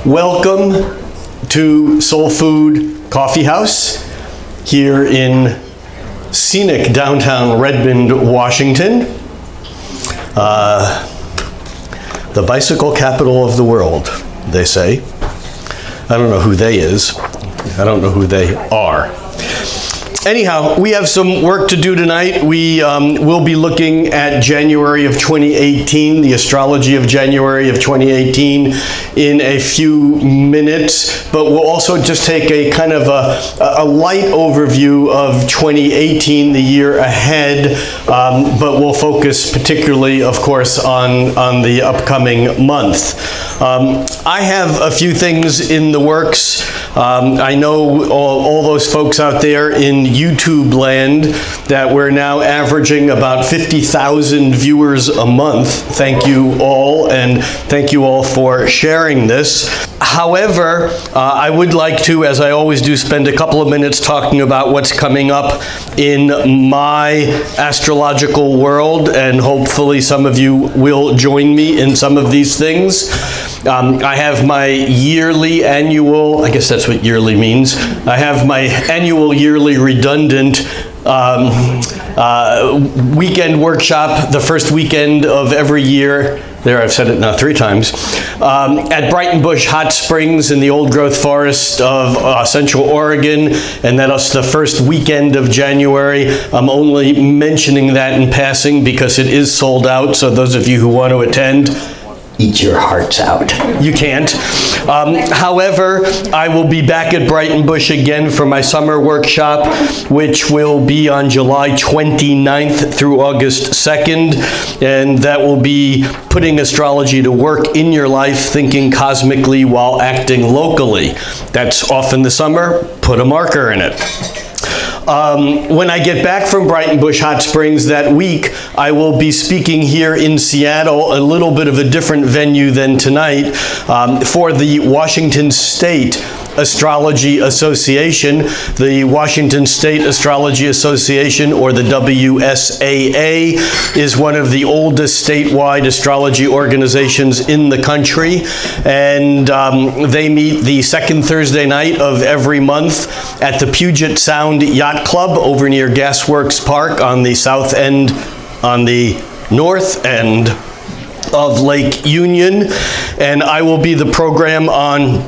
Welcome to Soul Food Coffee House here in scenic downtown Redmond, Washington. The bicycle capital of the world, they say. I don't know who they is. I don't know who they are. Anyhow, we have some work to do tonight. We will be looking at January of 2018, the astrology of January of 2018 in a few minutes, but we'll also just take a kind of a light overview of 2018, the year ahead, but we'll focus particularly, of course, on the upcoming month. I have a few things in the works. I know all those folks out there in YouTube land that we're now averaging about 50,000 viewers a month. Thank you all, and thank you all for sharing this. However, I would like to, as I always do, spend a couple of minutes talking about what's coming up in my astrological world, and hopefully some of you will join me in some of these things. I have my annual, I guess that's what yearly means. I have my annual yearly redundant weekend workshop, the first weekend of every year. There, I've said it now 3 times. At Brighton Bush Hot Springs in the old growth forest of Central Oregon, and that's the first weekend of January. I'm only mentioning that in passing because it is sold out, so those of you who want to attend, eat your hearts out. You can't. However, I will be back at Brighton Bush again for my summer workshop, which will be on July 29th through August 2nd. And that will be putting astrology to work in your life, thinking cosmically while acting locally. That's off in the summer. Put a marker in it. When I get back from Brighton Bush Hot Springs that week, I will be speaking here in Seattle, a little bit of a different venue than tonight, for the Washington State Astrology Association. The Washington State Astrology Association, or the WSAA, is one of the oldest statewide astrology organizations in the country, and they meet the second Thursday night of every month at the Puget Sound Yacht Club over near Gasworks Park on the south end, on the north end of Lake Union, and I will be the program on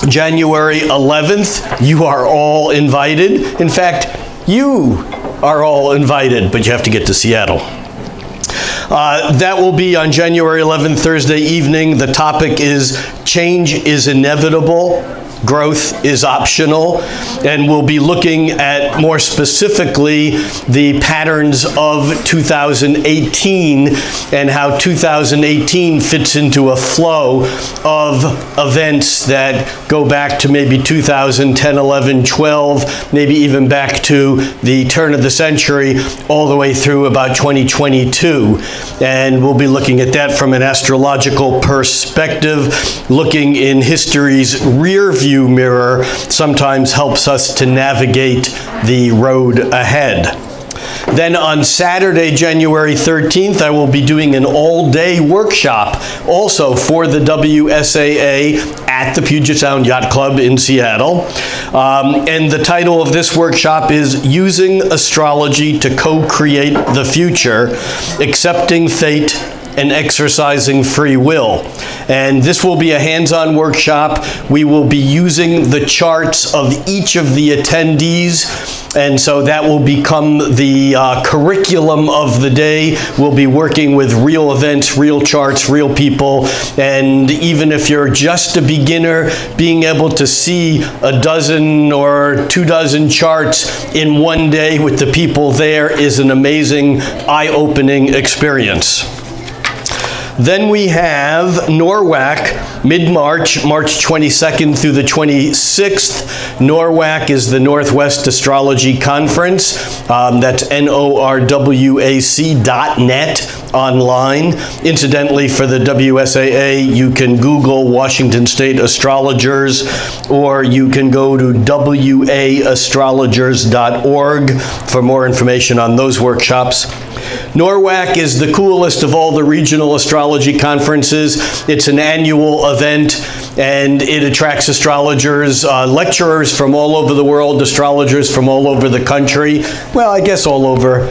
January 11th. You are all invited. In fact, you are all invited, but you have to get to Seattle. That will be on January 11th, Thursday evening. The topic is Change is Inevitable, Growth is Optional, and we'll be looking at more specifically the patterns of 2018 and how 2018 fits into a flow of events that go back to maybe 2010, 11, 12, maybe even back to the turn of the century, all the way through about 2022. And we'll be looking at that from an astrological perspective. Looking in history's rear view mirror sometimes helps us to navigate the road ahead. Then on Saturday, January 13th, I will be doing an all-day workshop also for the WSAA at the Puget Sound Yacht Club in Seattle. And the title of this workshop is Using Astrology to Co-Create the Future, Accepting Fate and Exercising Free Will. And this will be a hands-on workshop. We will be using the charts of each of the attendees, and so that will become the curriculum of the day. We'll be working with real events, real charts, real people, and even if you're just a beginner, being able to see a dozen or 24 charts in one day with the people there is an amazing, eye-opening experience. Then we have NORWAC, mid-March, March 22nd through the 26th. NORWAC is the Northwest Astrology Conference. That's norwac.net online. Incidentally, for the WSAA, you can Google Washington State Astrologers, or you can go to waastrologers.org for more information on those workshops. NORWAC is the coolest of all the regional astrology conferences. It's an annual event. and it attracts astrologers, lecturers from all over the world, astrologers from all over the country. Well, I guess all over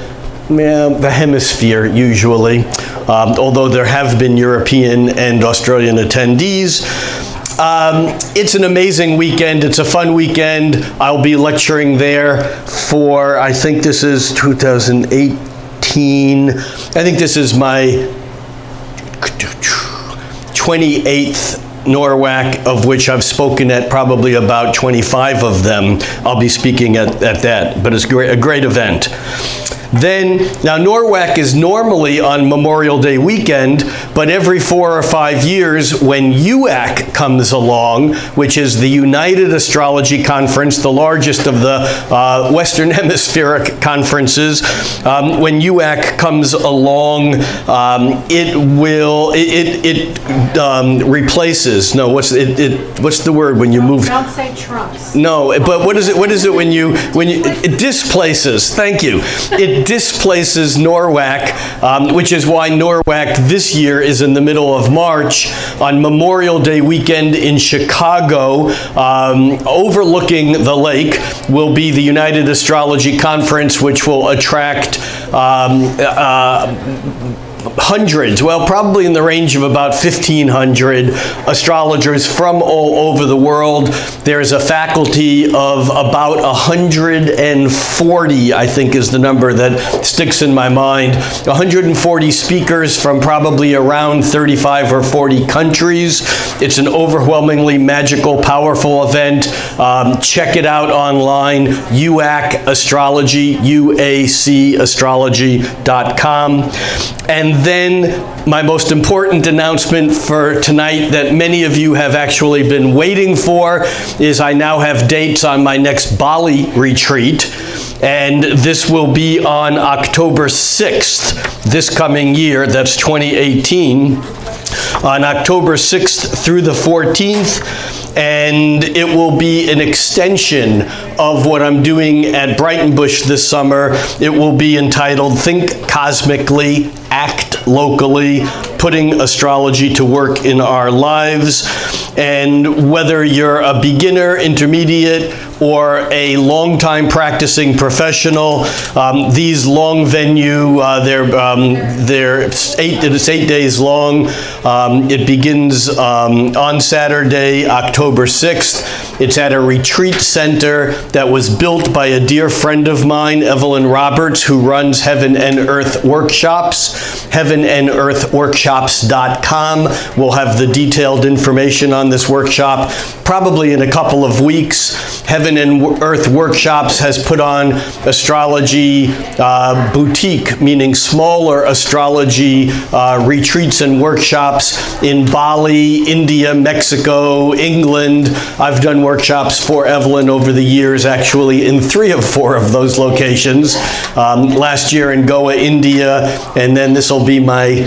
the hemisphere usually, although there have been European and Australian attendees. It's an amazing weekend. It's a fun weekend. I'll be lecturing there for, I think this is 2018. I think this is my 28th NORWAC, of which I've spoken at probably about 25 of them. I'll be speaking at that, but it's a great event. Then, now NORWAC is normally on Memorial Day weekend, but every 4 or 5 years when UAC comes along, which is the United Astrology Conference, the largest of the Western Hemispheric conferences, when UAC comes along, it replaces, no, what's the word when you move? Don't say trumps. No, but what is it when you, it displaces, thank you. It displaces NORWAC, which is why NORWAC this year is in the middle of March on Memorial Day weekend in Chicago. Overlooking the lake will be the United Astrology Conference, which will attract hundreds, well, probably in the range of about 1,500 astrologers from all over the world. There's a faculty of about 140, I think is the number that sticks in my mind. 140 speakers from probably around 35 or 40 countries. It's an overwhelmingly magical, powerful event. Check it out online, UAC Astrology, UACastrology.com. And then my most important announcement for tonight that many of you have actually been waiting for is I now have dates on my next Bali retreat. And this will be on October 6th, this coming year, that's 2018, on October 6th through the 14th. And it will be an extension of what I'm doing at Brighton Bush this summer. It will be entitled Think Cosmically, Act Locally, Putting Astrology to Work in Our Lives. And whether you're a beginner, intermediate, or a long-time practicing professional, these long venue, it's 8 days long. It begins on Saturday, October 6th. It's at a retreat center that was built by a dear friend of mine, Evelyn Roberts, who runs Heaven and Earth Workshops. heavenandEarthWorkshops.com. We'll have the detailed information on this workshop probably in a couple of weeks. Heaven and Earth Workshops has put on astrology boutique, meaning smaller astrology retreats and workshops in Bali, India, Mexico, England. I've done workshops for Evelyn over the years, actually in 3 of 4 of those locations. Last year in Goa, India, and then this will be I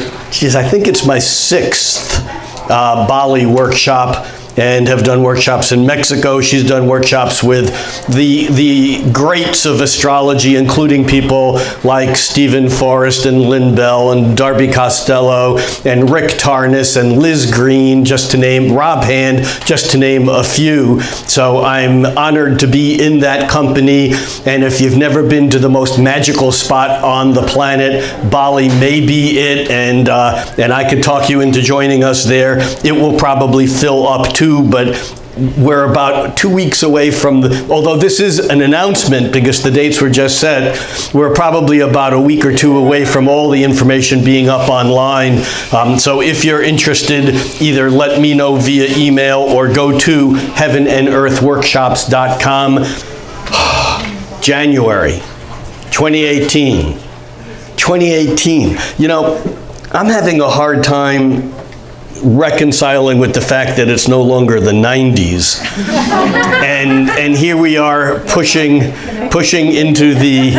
think it's my 6th Bali workshop, and have done workshops in Mexico. She's done workshops with the greats of astrology, including people like Stephen Forrest and Lynn Bell and Darby Costello and Rick Tarnas and Liz Green, just to name, Rob Hand, just to name a few. So I'm honored to be in that company. And if you've never been to the most magical spot on the planet, Bali may be it. And I could talk you into joining us there. It will probably fill up too, but we're about 2 weeks away from although this is an announcement because the dates were just set, we're probably about a week or 2 away from all the information being up online. So if you're interested, either let me know via email or go to heavenandEarthWorkshops.com. January 2018. 2018. You know, I'm having a hard time reconciling with the fact that it's no longer the 90s. and here we are pushing into the,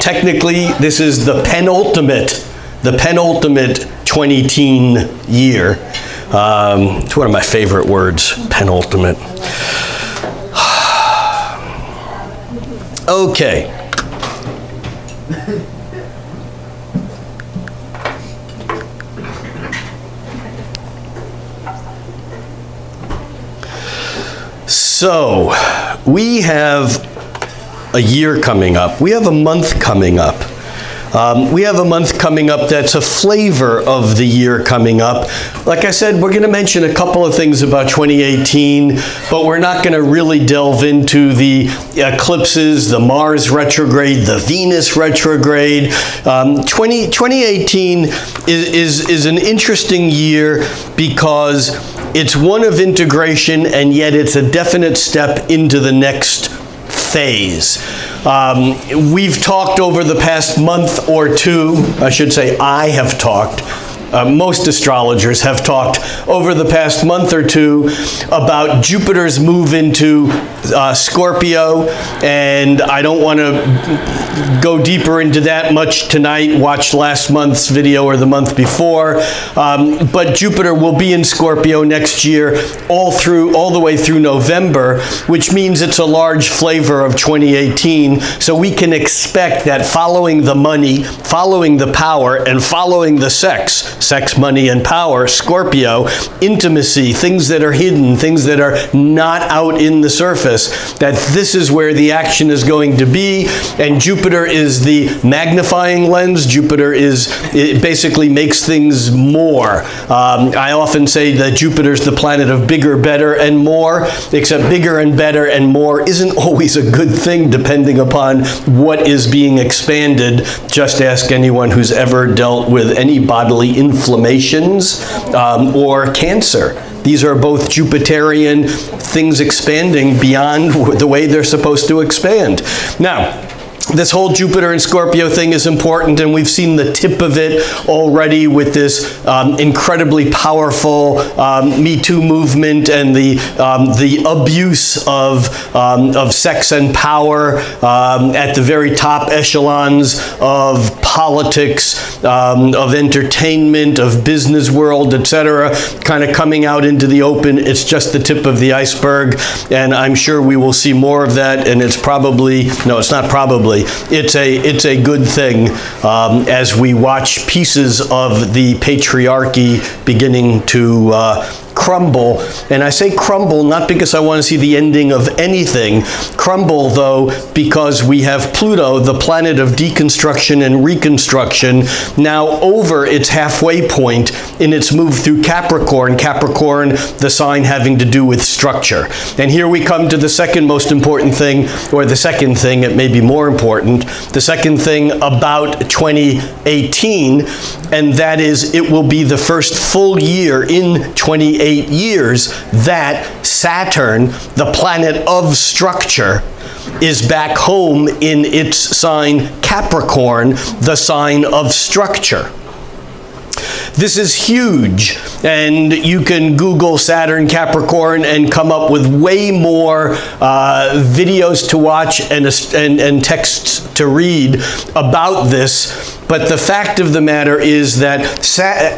technically this is the penultimate 20-teen year. It's one of my favorite words, penultimate. Okay. So, we have a year coming up. We have a month coming up. We have a month coming up that's a flavor of the year coming up. Like I said, we're going to mention a couple of things about 2018, but we're not going to really delve into the eclipses, the Mars retrograde, the Venus retrograde. 2018 is an interesting year because it's one of integration, and yet it's a definite step into the next phase. We've talked over the past month or two, I should say I have talked, most astrologers have talked over the past month or two about Jupiter's move into Scorpio, and I don't want to go deeper into that much tonight. Watch last month's video or the month before, but Jupiter will be in Scorpio next year all the way through November, which means it's a large flavor of 2018. So we can expect that following the money, following the power, and following the sex, money, and power, Scorpio, intimacy, things that are hidden, things that are not out in the surface, that this is where the action is going to be. And Jupiter is the magnifying lens. Jupiter it basically makes things more. I often say that Jupiter's the planet of bigger, better, and more, except bigger and better and more isn't always a good thing depending upon what is being expanded. Just ask anyone who's ever dealt with any bodily inflammations or cancer. These are both Jupiterian things expanding beyond the way they're supposed to expand. Now, this whole Jupiter and Scorpio thing is important, and we've seen the tip of it already with this incredibly powerful Me Too movement and the abuse of sex and power at the very top echelons of politics, of entertainment, of business world, etc., kind of coming out into the open. It's just the tip of the iceberg, and I'm sure we will see more of that, and it's not probably, it's a good thing as we watch pieces of the patriarchy beginning to crumble. And I say crumble not because I want to see the ending of anything. Crumble, though, because we have Pluto, the planet of deconstruction and reconstruction, now over its halfway point in its move through Capricorn. Capricorn, the sign having to do with structure. And here we come to the second most important thing, or the second thing, it may be more important, the second thing about 2018, and that is it will be the first full year in 28 years that Saturn, the planet of structure, is back home in its sign Capricorn, the sign of structure. This is huge, and you can Google Saturn Capricorn and come up with way more videos to watch and texts to read about this. But the fact of the matter is that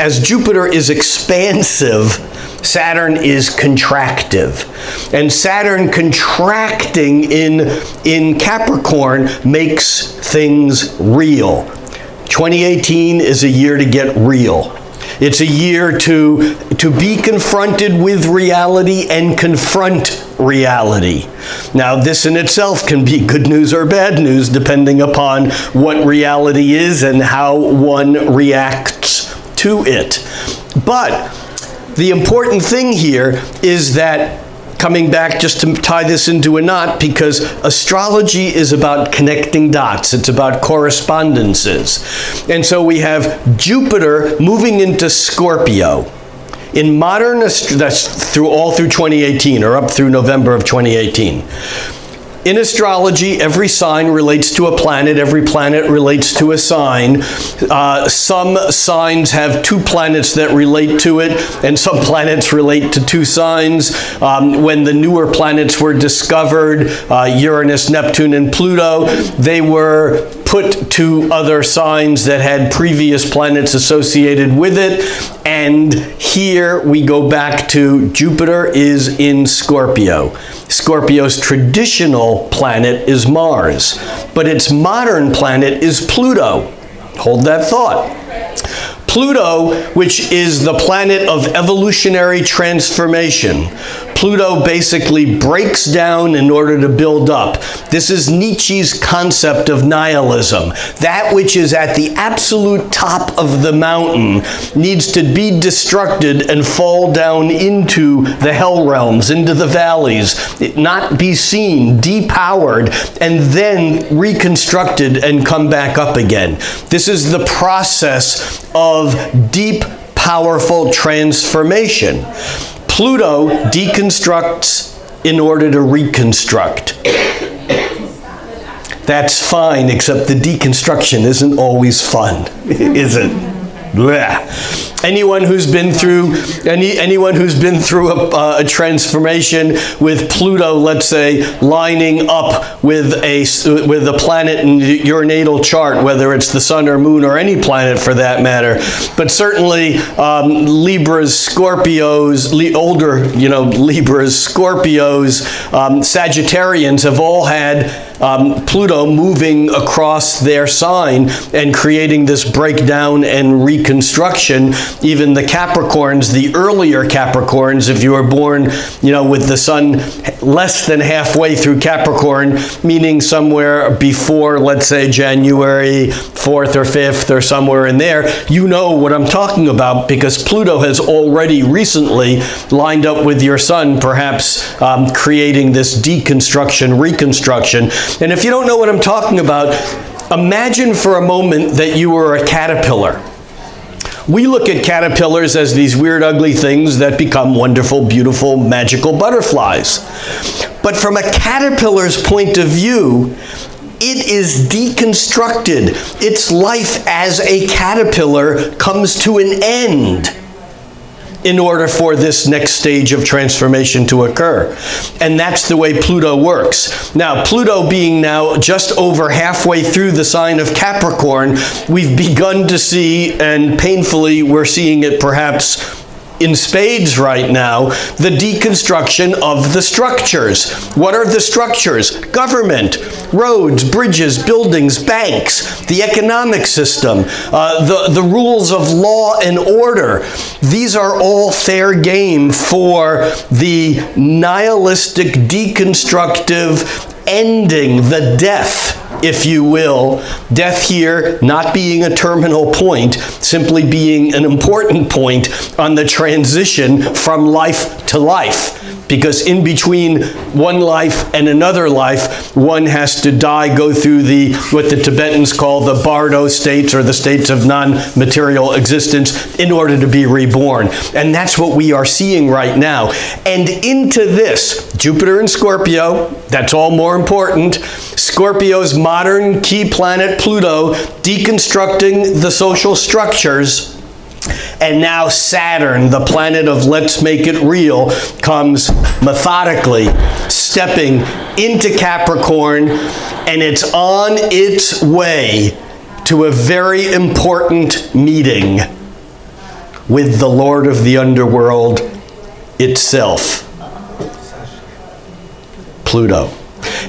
as Jupiter is expansive, Saturn is contractive. And Saturn contracting in Capricorn makes things real. 2018 is a year to get real. It's a year to be confronted with reality and confront reality. Now, this in itself can be good news or bad news depending upon what reality is and how one reacts to it. But the important thing here is that, coming back just to tie this into a knot, because astrology is about connecting dots. It's about correspondences. And so we have Jupiter moving into Scorpio. In modern, that's all through 2018, or up through November of 2018. In astrology, every sign relates to a planet. Every planet relates to a sign. Some signs have two planets that relate to it, and some planets relate to two signs. When the newer planets were discovered, Uranus, Neptune, and Pluto, they were put to other signs that had previous planets associated with it. And here we go back to Jupiter is in Scorpio. Scorpio's traditional planet is Mars, but its modern planet is Pluto. Hold that thought. Pluto, which is the planet of evolutionary transformation. Pluto basically breaks down in order to build up. This is Nietzsche's concept of nihilism. That which is at the absolute top of the mountain needs to be destructed and fall down into the hell realms, into the valleys, not be seen, depowered, and then reconstructed and come back up again. This is the process of deep, powerful transformation. Pluto deconstructs in order to reconstruct. That's fine, except the deconstruction isn't always fun, is it? Blech. Anyone who's been through a transformation with Pluto, let's say, lining up with a planet in your natal chart, whether it's the sun or moon or any planet for that matter, but certainly Libras, Scorpios, older, Libras, Scorpios, Sagittarians have all had Pluto moving across their sign and creating this breakdown and reconstruction. Even the Capricorns, the earlier Capricorns, if you were born, with the sun less than halfway through Capricorn, meaning somewhere before, let's say, January 4th or 5th or somewhere in there, you know what I'm talking about, because Pluto has already recently lined up with your sun, perhaps creating this deconstruction, reconstruction. And if you don't know what I'm talking about, imagine for a moment that you were a caterpillar. We look at caterpillars as these weird, ugly things that become wonderful, beautiful, magical butterflies. But from a caterpillar's point of view, it is deconstructed. Its life as a caterpillar comes to an end in order for this next stage of transformation to occur. And that's the way Pluto works. Now, Pluto being now just over halfway through the sign of Capricorn, we've begun to see, and painfully we're seeing it perhaps in spades right now, the deconstruction of the structures. What are the structures? Government, roads, bridges, buildings, banks, the economic system, the rules of law and order. These are all fair game for the nihilistic, deconstructive ending, the death, if you will. Death here not being a terminal point, simply being an important point on the transition from life to life. Because in between one life and another life, one has to die, go through what the Tibetans call the Bardo states, or the states of non-material existence, in order to be reborn. And that's what we are seeing right now. And into this, Jupiter in Scorpio, that's all more important. Scorpio's modern key planet Pluto, deconstructing the social structures. And now Saturn, the planet of let's make it real, comes methodically stepping into Capricorn, and it's on its way to a very important meeting with the Lord of the Underworld itself, Pluto.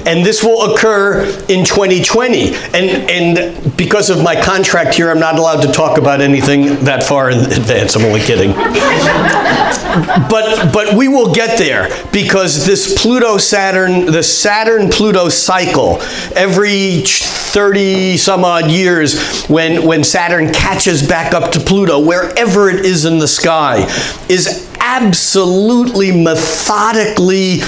And this will occur in 2020. And because of my contract here, I'm not allowed to talk about anything that far in advance. I'm only kidding. But we will get there, because this Pluto-Saturn, the Saturn-Pluto cycle, every 30 some odd years, when Saturn catches back up to Pluto, wherever it is in the sky, is absolutely methodically,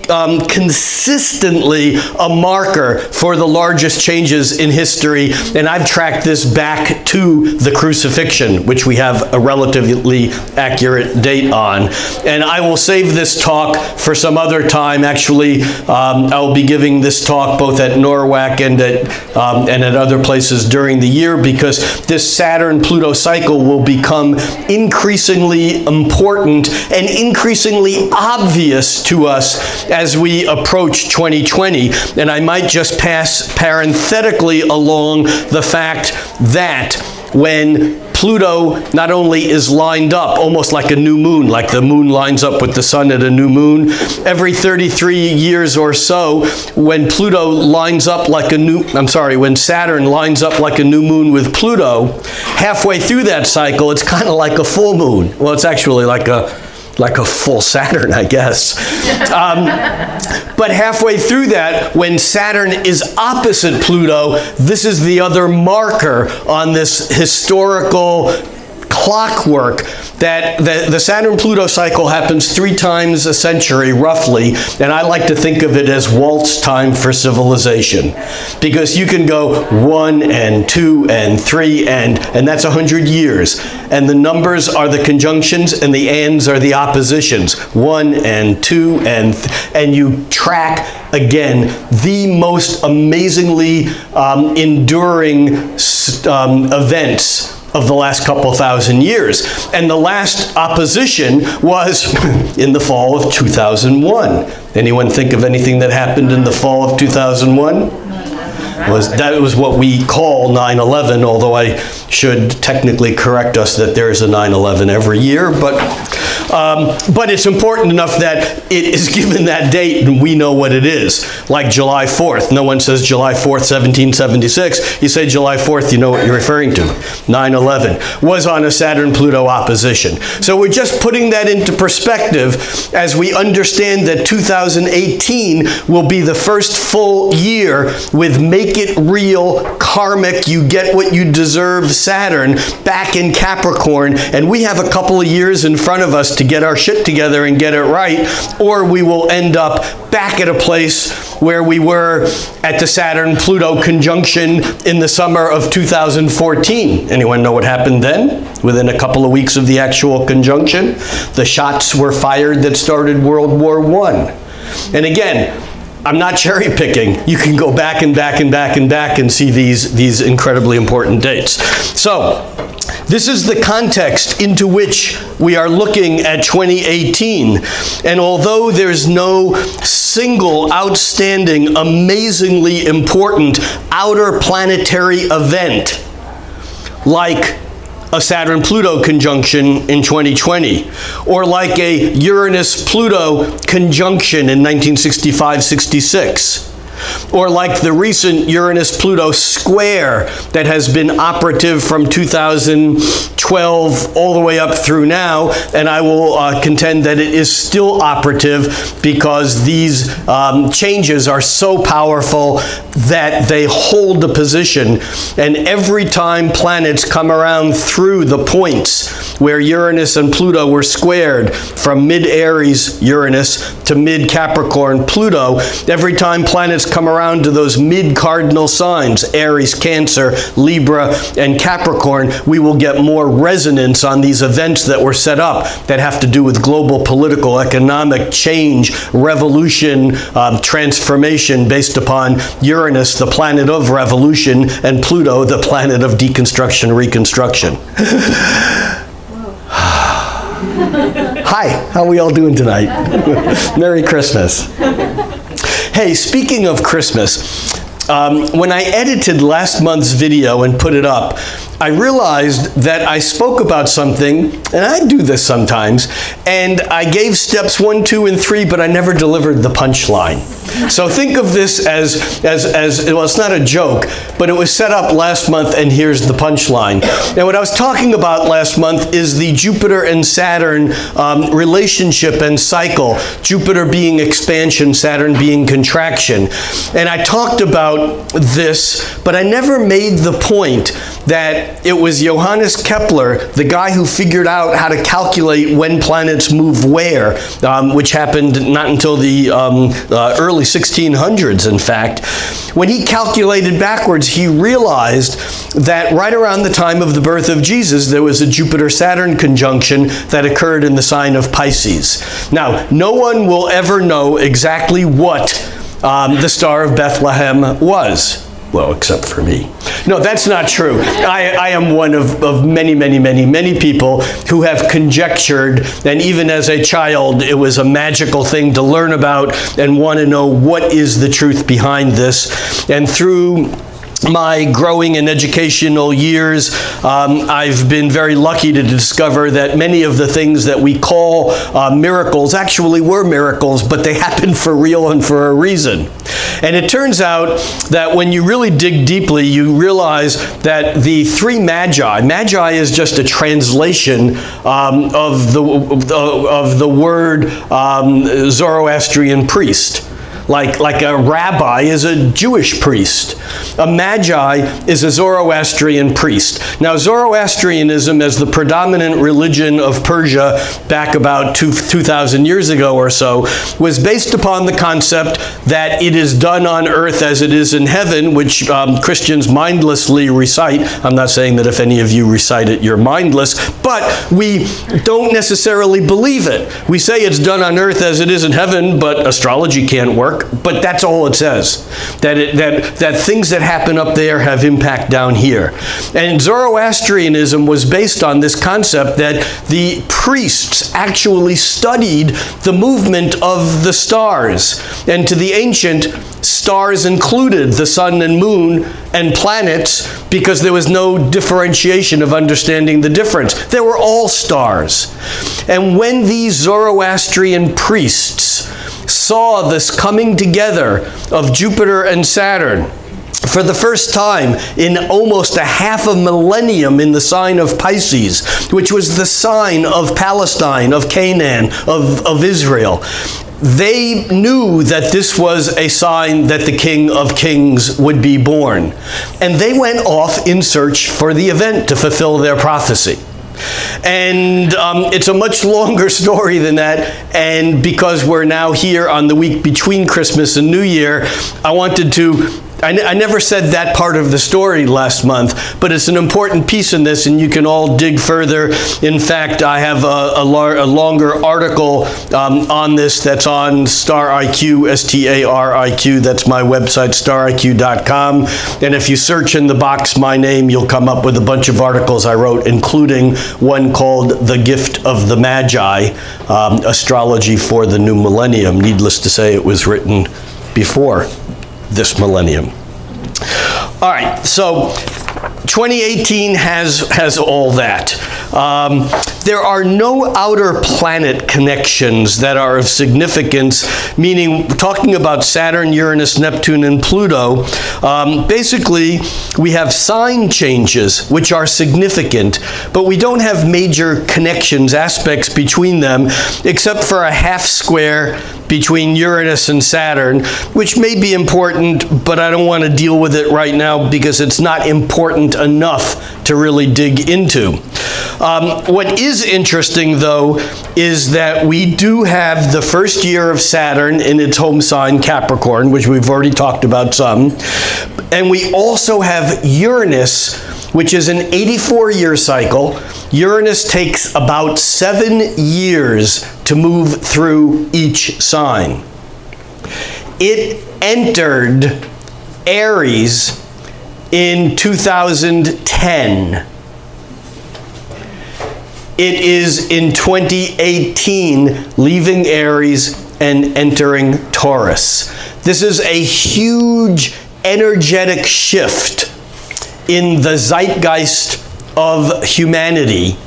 consistently a marker for the largest changes in history. And I've tracked this back to the crucifixion, which we have a relatively accurate date on. And I will save this talk for some other time. Actually, I'll be giving this talk both at NORWAC and at other places during the year, because this Saturn-Pluto cycle will become increasingly important and increasingly obvious to us as we approach 2020. And I might just pass parenthetically along the fact that when Pluto not only is lined up almost like a new moon, like the moon lines up with the sun at a new moon, every 33 years or so, when Pluto lines up like when Saturn lines up like a new moon with Pluto, halfway through that cycle, it's kind of like a full moon. Well, it's actually like a like a full Saturn, I guess. But halfway through that, when Saturn is opposite Pluto, this is the other marker on this historical clockwork that the Saturn-Pluto cycle happens 3 times a century, roughly, and I like to think of it as waltz time for civilization, because you can go 1 and 2 and 3 and that's 100 years, and the numbers are the conjunctions and the ands are the oppositions, 1 and 2 and you track again the most amazingly enduring events of the last couple thousand years. And the last opposition was in the fall of 2001. Anyone think of anything that happened in the fall of 2001? That was what we call 9/11, although I should technically correct us that there is a 9/11 every year, but it's important enough that it is given that date and we know what it is. Like July 4th. No one says July 4th, 1776. You say July 4th, you know what you're referring to. 9/11 was on a Saturn-Pluto opposition. So we're just putting that into perspective as we understand that 2018 will be the first full year with Make It Real, karmic, you get what you deserve Saturn back in Capricorn, and we have a couple of years in front of us to get our shit together and get it right, or we will end up back at a place where we were at the Saturn-Pluto conjunction in the summer of 2014. Anyone know what happened then? Within a couple of weeks of the actual conjunction, the shots were fired that started World War I. And again, I'm not cherry picking. You can go back and back and back and back and see these incredibly important dates. So, this is the context into which we are looking at 2018. And although there's no single outstanding, amazingly important outer planetary event like a Saturn-Pluto conjunction in 2020, or like a Uranus-Pluto conjunction in 1965-66, or like the recent Uranus-Pluto square that has been operative from 2012 all the way up through now, and I will contend that it is still operative because these changes are so powerful that they hold the position, and every time planets come around through the points where Uranus and Pluto were squared, from mid-Aries Uranus to mid-Capricorn Pluto, every time planets come around to those mid-cardinal signs, Aries, Cancer, Libra, and Capricorn, we will get more resonance on these events that were set up that have to do with global political, economic change, revolution, transformation based upon Uranus, the planet of revolution, and Pluto, the planet of deconstruction, reconstruction. Hi, how are we all doing tonight? Merry Christmas. Hey, speaking of Christmas, when I edited last month's video and put it up, I realized that I spoke about something, and I do this sometimes, and I gave steps 1, 2, and 3, but I never delivered the punchline. So think of this as well, it's not a joke, but it was set up last month, and here's the punchline. Now, what I was talking about last month is the Jupiter and Saturn relationship and cycle. Jupiter being expansion, Saturn being contraction. And I talked about this, but I never made the point that it was Johannes Kepler, the guy who figured out how to calculate when planets move where, which happened not until the early 1600s, in fact. When he calculated backwards, he realized that right around the time of the birth of Jesus, there was a Jupiter-Saturn conjunction that occurred in the sign of Pisces. Now, no one will ever know exactly what the Star of Bethlehem was. Well, except for me. No, that's not true. I am one of many, many, many, many people who have conjectured, and even as a child, it was a magical thing to learn about and want to know what is the truth behind this. And through my growing and educational years, I've been very lucky to discover that many of the things that we call miracles actually were miracles, but they happened for real and for a reason. And it turns out that when you really dig deeply, you realize that the three magi is just a translation of the word Zoroastrian priest. Like a rabbi is a Jewish priest. A magi is a Zoroastrian priest. Now, Zoroastrianism, as the predominant religion of Persia back about 2,000 years ago or so, was based upon the concept that it is done on earth as it is in heaven, which Christians mindlessly recite. I'm not saying that if any of you recite it, you're mindless, but we don't necessarily believe it. We say it's done on earth as it is in heaven, but astrology can't work. But that's all it says, that things that happen up there have impact down here. And Zoroastrianism was based on this concept that the priests actually studied the movement of the stars. And to the ancient, stars included the sun and moon and planets because there was no differentiation of understanding the difference. They were all stars. And when these Zoroastrian priests saw this coming together of Jupiter and Saturn for the first time in almost a half a millennium in the sign of Pisces, which was the sign of Palestine, of Canaan, of Israel, they knew that this was a sign that the King of Kings would be born. And they went off in search for the event to fulfill their prophecy. And it's a much longer story than that, and because we're now here on the week between Christmas and New Year, I wanted to I never said that part of the story last month, but it's an important piece in this, and you can all dig further. In fact, I have a longer article on this that's on Star IQ, STARIQ. That's my website, stariq.com. And if you search in the box my name, you'll come up with a bunch of articles I wrote, including one called The Gift of the Magi, Astrology for the New Millennium. Needless to say, it was written before this millennium. All right, so 2018 has all that. There are no outer planet connections that are of significance, meaning talking about Saturn, Uranus, Neptune, and Pluto, basically we have sign changes which are significant, but we don't have major connections, aspects between them, except for a half square between Uranus and Saturn, which may be important, but I don't want to deal with it right now because it's not important enough to really dig into. What is interesting, though, is that we do have the first year of Saturn in its home sign, Capricorn, which we've already talked about some. And we also have Uranus, which is an 84-year cycle. Uranus takes about 7 years to move through each sign. It entered Aries in 2010. It is in 2018 leaving Aries and entering Taurus. This is a huge energetic shift in the zeitgeist of humanity.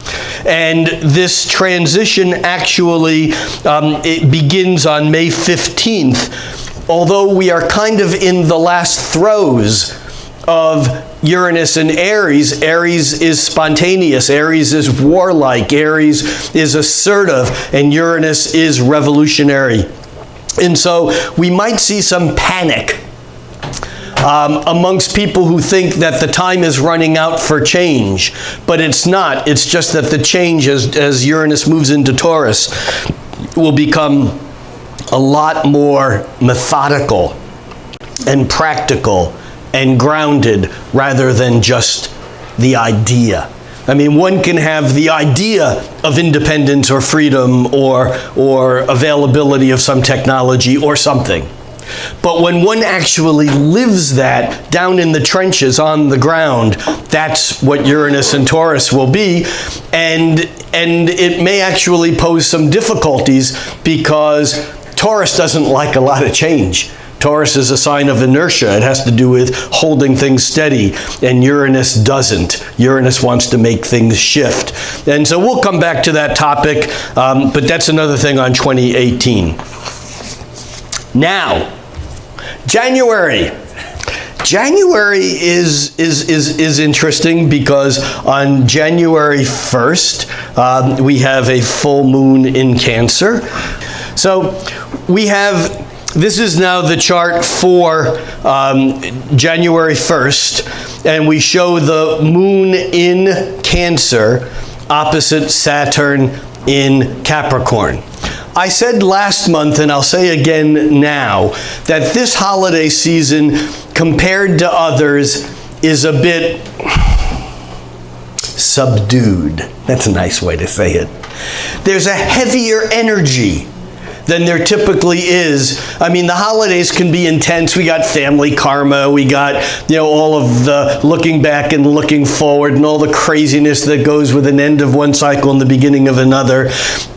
And this transition actually it begins on May 15th, although we are kind of in the last throes of Uranus and Aries. Aries is spontaneous, Aries is warlike, Aries is assertive, and Uranus is revolutionary. And so we might see some panic amongst people who think that the time is running out for change, but it's not. It's just that the change as Uranus moves into Taurus will become a lot more methodical and practical and grounded rather than just the idea. I mean, one can have the idea of independence or freedom or availability of some technology or something. But when one actually lives that down in the trenches on the ground, that's what Uranus and Taurus will be. And it may actually pose some difficulties because Taurus doesn't like a lot of change. Taurus is a sign of inertia. It has to do with holding things steady, and Uranus doesn't. Uranus wants to make things shift. And so we'll come back to that topic, but that's another thing on 2018. Now January. January is interesting because on January 1st, we have a full moon in Cancer. So we have, this is now the chart for January 1st, and we show the moon in Cancer opposite Saturn in Capricorn. I said last month, and I'll say again now, that this holiday season, compared to others, is a bit subdued. That's a nice way to say it. There's a heavier energy than there typically is. I mean, the holidays can be intense. We got family karma. We got, all of the looking back and looking forward and all the craziness that goes with an end of one cycle and the beginning of another.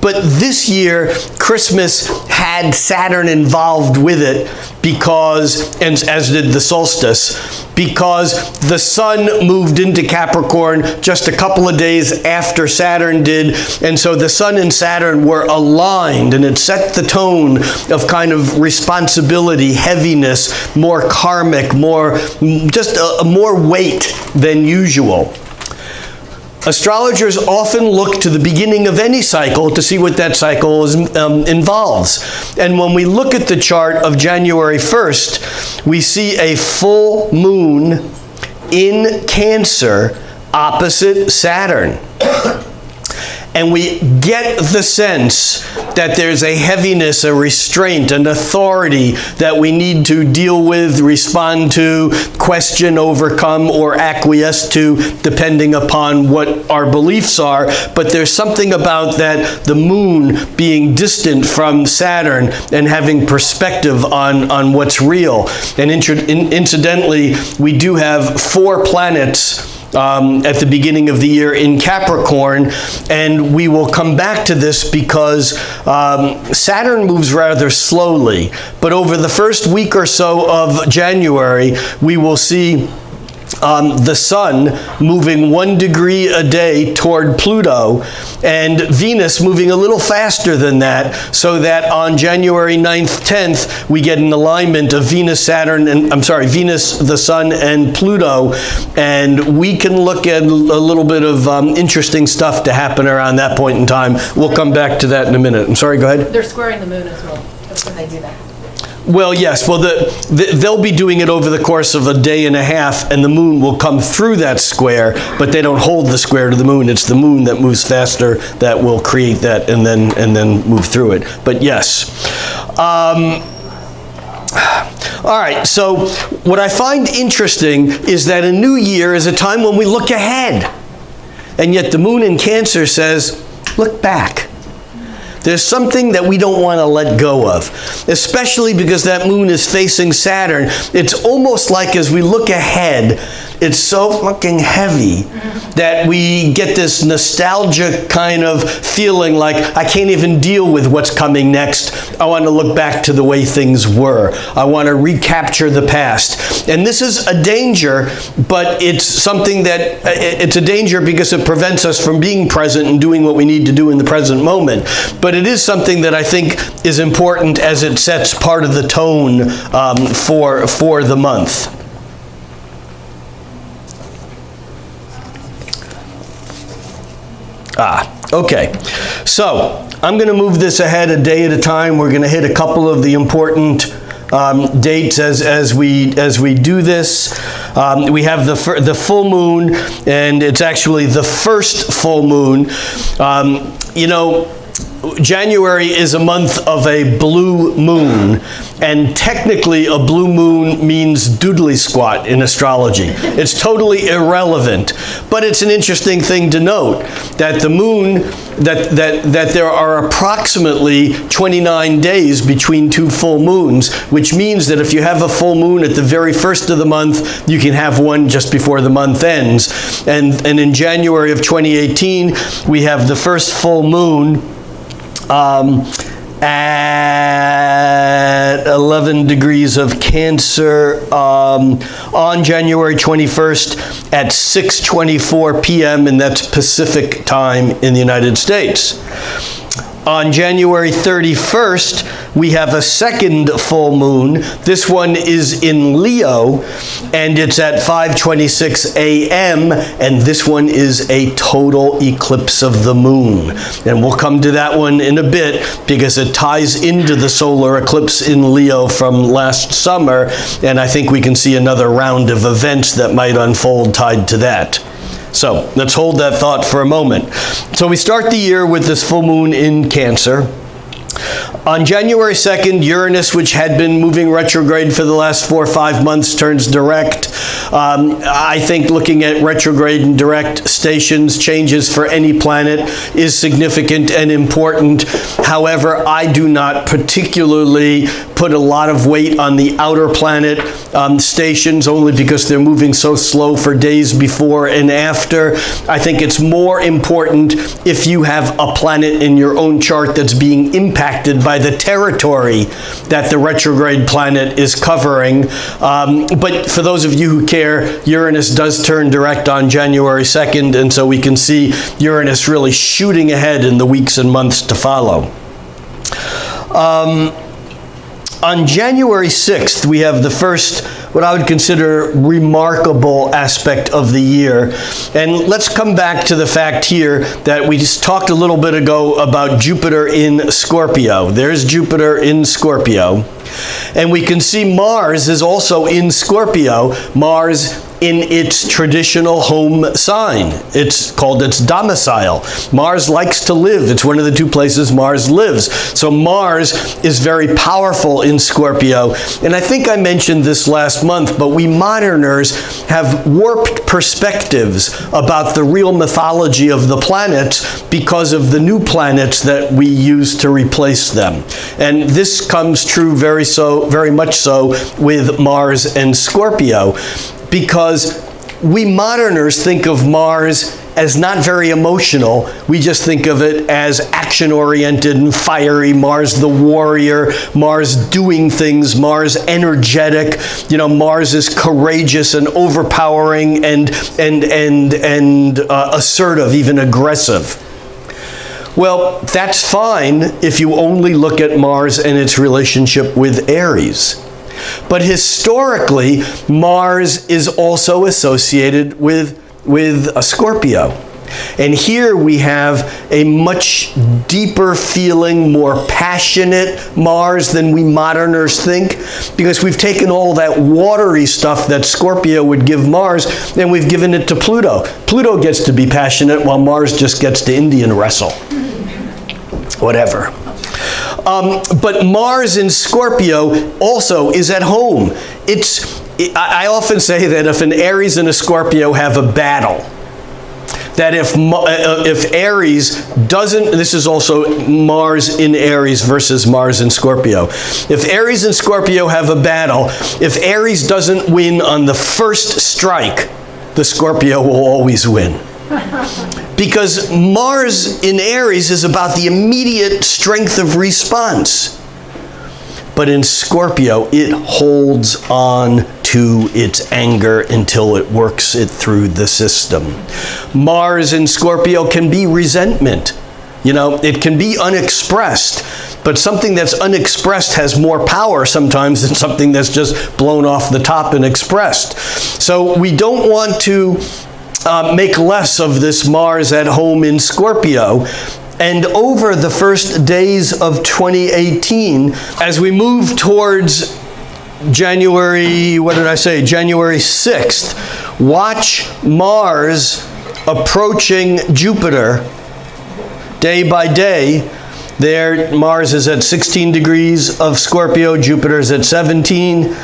But this year, Christmas had Saturn involved with it because, and as did the solstice, because the sun moved into Capricorn just a couple of days after Saturn did. And so the sun and Saturn were aligned, and it set the tone of kind of responsibility, heaviness, more karmic, more weight than usual. Astrologers often look to the beginning of any cycle to see what that cycle involves. And when we look at the chart of January 1st, we see a full moon in Cancer opposite Saturn. And we get the sense that there's a heaviness, a restraint, an authority that we need to deal with, respond to, question, overcome, or acquiesce to, depending upon what our beliefs are. But there's something about that, the moon being distant from Saturn and having perspective on what's real. And incidentally, we do have 4 planets at the beginning of the year in Capricorn, and we will come back to this because Saturn moves rather slowly, but over the first week or so of January, we will see the sun moving 1 degree a day toward Pluto, and Venus moving a little faster than that, so that on January 9th, 10th, we get an alignment of Venus, the sun, and Pluto, and we can look at a little bit of interesting stuff to happen around that point in time. We'll come back to that in a minute. I'm sorry, go ahead. They're squaring the moon as well. That's when they do that. Well, yes. Well, they'll be doing it over the course of a day and a half, and the moon will come through that square, but they don't hold the square to the moon. It's the moon that moves faster that will create that and then move through it. But yes. All right, so what I find interesting is that a new year is a time when we look ahead, and yet the moon in Cancer says, look back. There's something that we don't want to let go of, especially because that moon is facing Saturn. It's almost like as we look ahead, it's so fucking heavy that we get this nostalgic kind of feeling like I can't even deal with what's coming next. I want to look back to the way things were. I want to recapture the past. And this is a danger, but it's something that, it's a danger because it prevents us from being present and doing what we need to do in the present moment. But it is something that I think is important as it sets part of the tone for the month. Okay. So I'm going to move this ahead a day at a time. We're going to hit a couple of the important dates as we do this. We have the full moon, and it's actually the first full moon. January is a month of a blue moon, and technically a blue moon means doodly squat in astrology. It's totally irrelevant, but it's an interesting thing to note that the moon, that there are approximately 29 days between 2 full moons, which means that if you have a full moon at the very first of the month, you can have one just before the month ends. And in January of 2018, we have the first full moon at 11 degrees of Cancer on January 21st at 6:24 p.m. and that's Pacific time in the United States. On January 31st, we have a second full moon. This one is in Leo, and it's at 5:26 a.m., and this one is a total eclipse of the moon. And we'll come to that one in a bit because it ties into the solar eclipse in Leo from last summer, and I think we can see another round of events that might unfold tied to that. So let's hold that thought for a moment. So we start the year with this full moon in Cancer. On January 2nd, Uranus, which had been moving retrograde for the last 4 or 5 months, turns direct. I think looking at retrograde and direct stations, changes for any planet, is significant and important. However, I do not particularly put a lot of weight on the outer planet stations, only because they're moving so slow for days before and after. I think it's more important if you have a planet in your own chart that's being impacted by the territory that the retrograde planet is covering. But for those of you who care, Uranus does turn direct on January 2nd, and so we can see Uranus really shooting ahead in the weeks and months to follow. On January 6th, we have the first, what I would consider, remarkable aspect of the year. And let's come back to the fact here that we just talked a little bit ago about Jupiter in Scorpio. There's Jupiter in Scorpio. And we can see Mars is also in Scorpio. Mars in its traditional home sign. It's called its domicile. Mars likes to live. It's one of the 2 places Mars lives. So Mars is very powerful in Scorpio. And I think I mentioned this last month, but we moderners have warped perspectives about the real mythology of the planets because of the new planets that we use to replace them. And this comes true very much so with Mars and Scorpio, because we moderners think of Mars as not very emotional. We just think of it as action-oriented and fiery. Mars the warrior, Mars doing things, Mars energetic. You know, Mars is courageous and overpowering and assertive, even aggressive. Well, that's fine if you only look at Mars and its relationship with Aries. But historically, Mars is also associated with a Scorpio. And here we have a much deeper feeling, more passionate Mars than we moderners think, because we've taken all that watery stuff that Scorpio would give Mars and we've given it to Pluto. Pluto gets to be passionate while Mars just gets to Indian wrestle. Whatever. But Mars in Scorpio also is at home. I often say that if an Aries and a Scorpio have a battle, that if Aries doesn't, this is also Mars in Aries versus Mars in Scorpio. If Aries and Scorpio have a battle, if Aries doesn't win on the first strike, the Scorpio will always win. Because Mars in Aries is about the immediate strength of response. But in Scorpio, it holds on to its anger until it works it through the system. Mars in Scorpio can be resentment. You know, it can be unexpressed. But something that's unexpressed has more power sometimes than something that's just blown off the top and expressed. So we don't want to make less of this Mars at home in Scorpio. And over the first days of 2018, as we move towards January 6th, watch Mars approaching Jupiter day by day. There, Mars is at 16 degrees of Scorpio, Jupiter's at 17.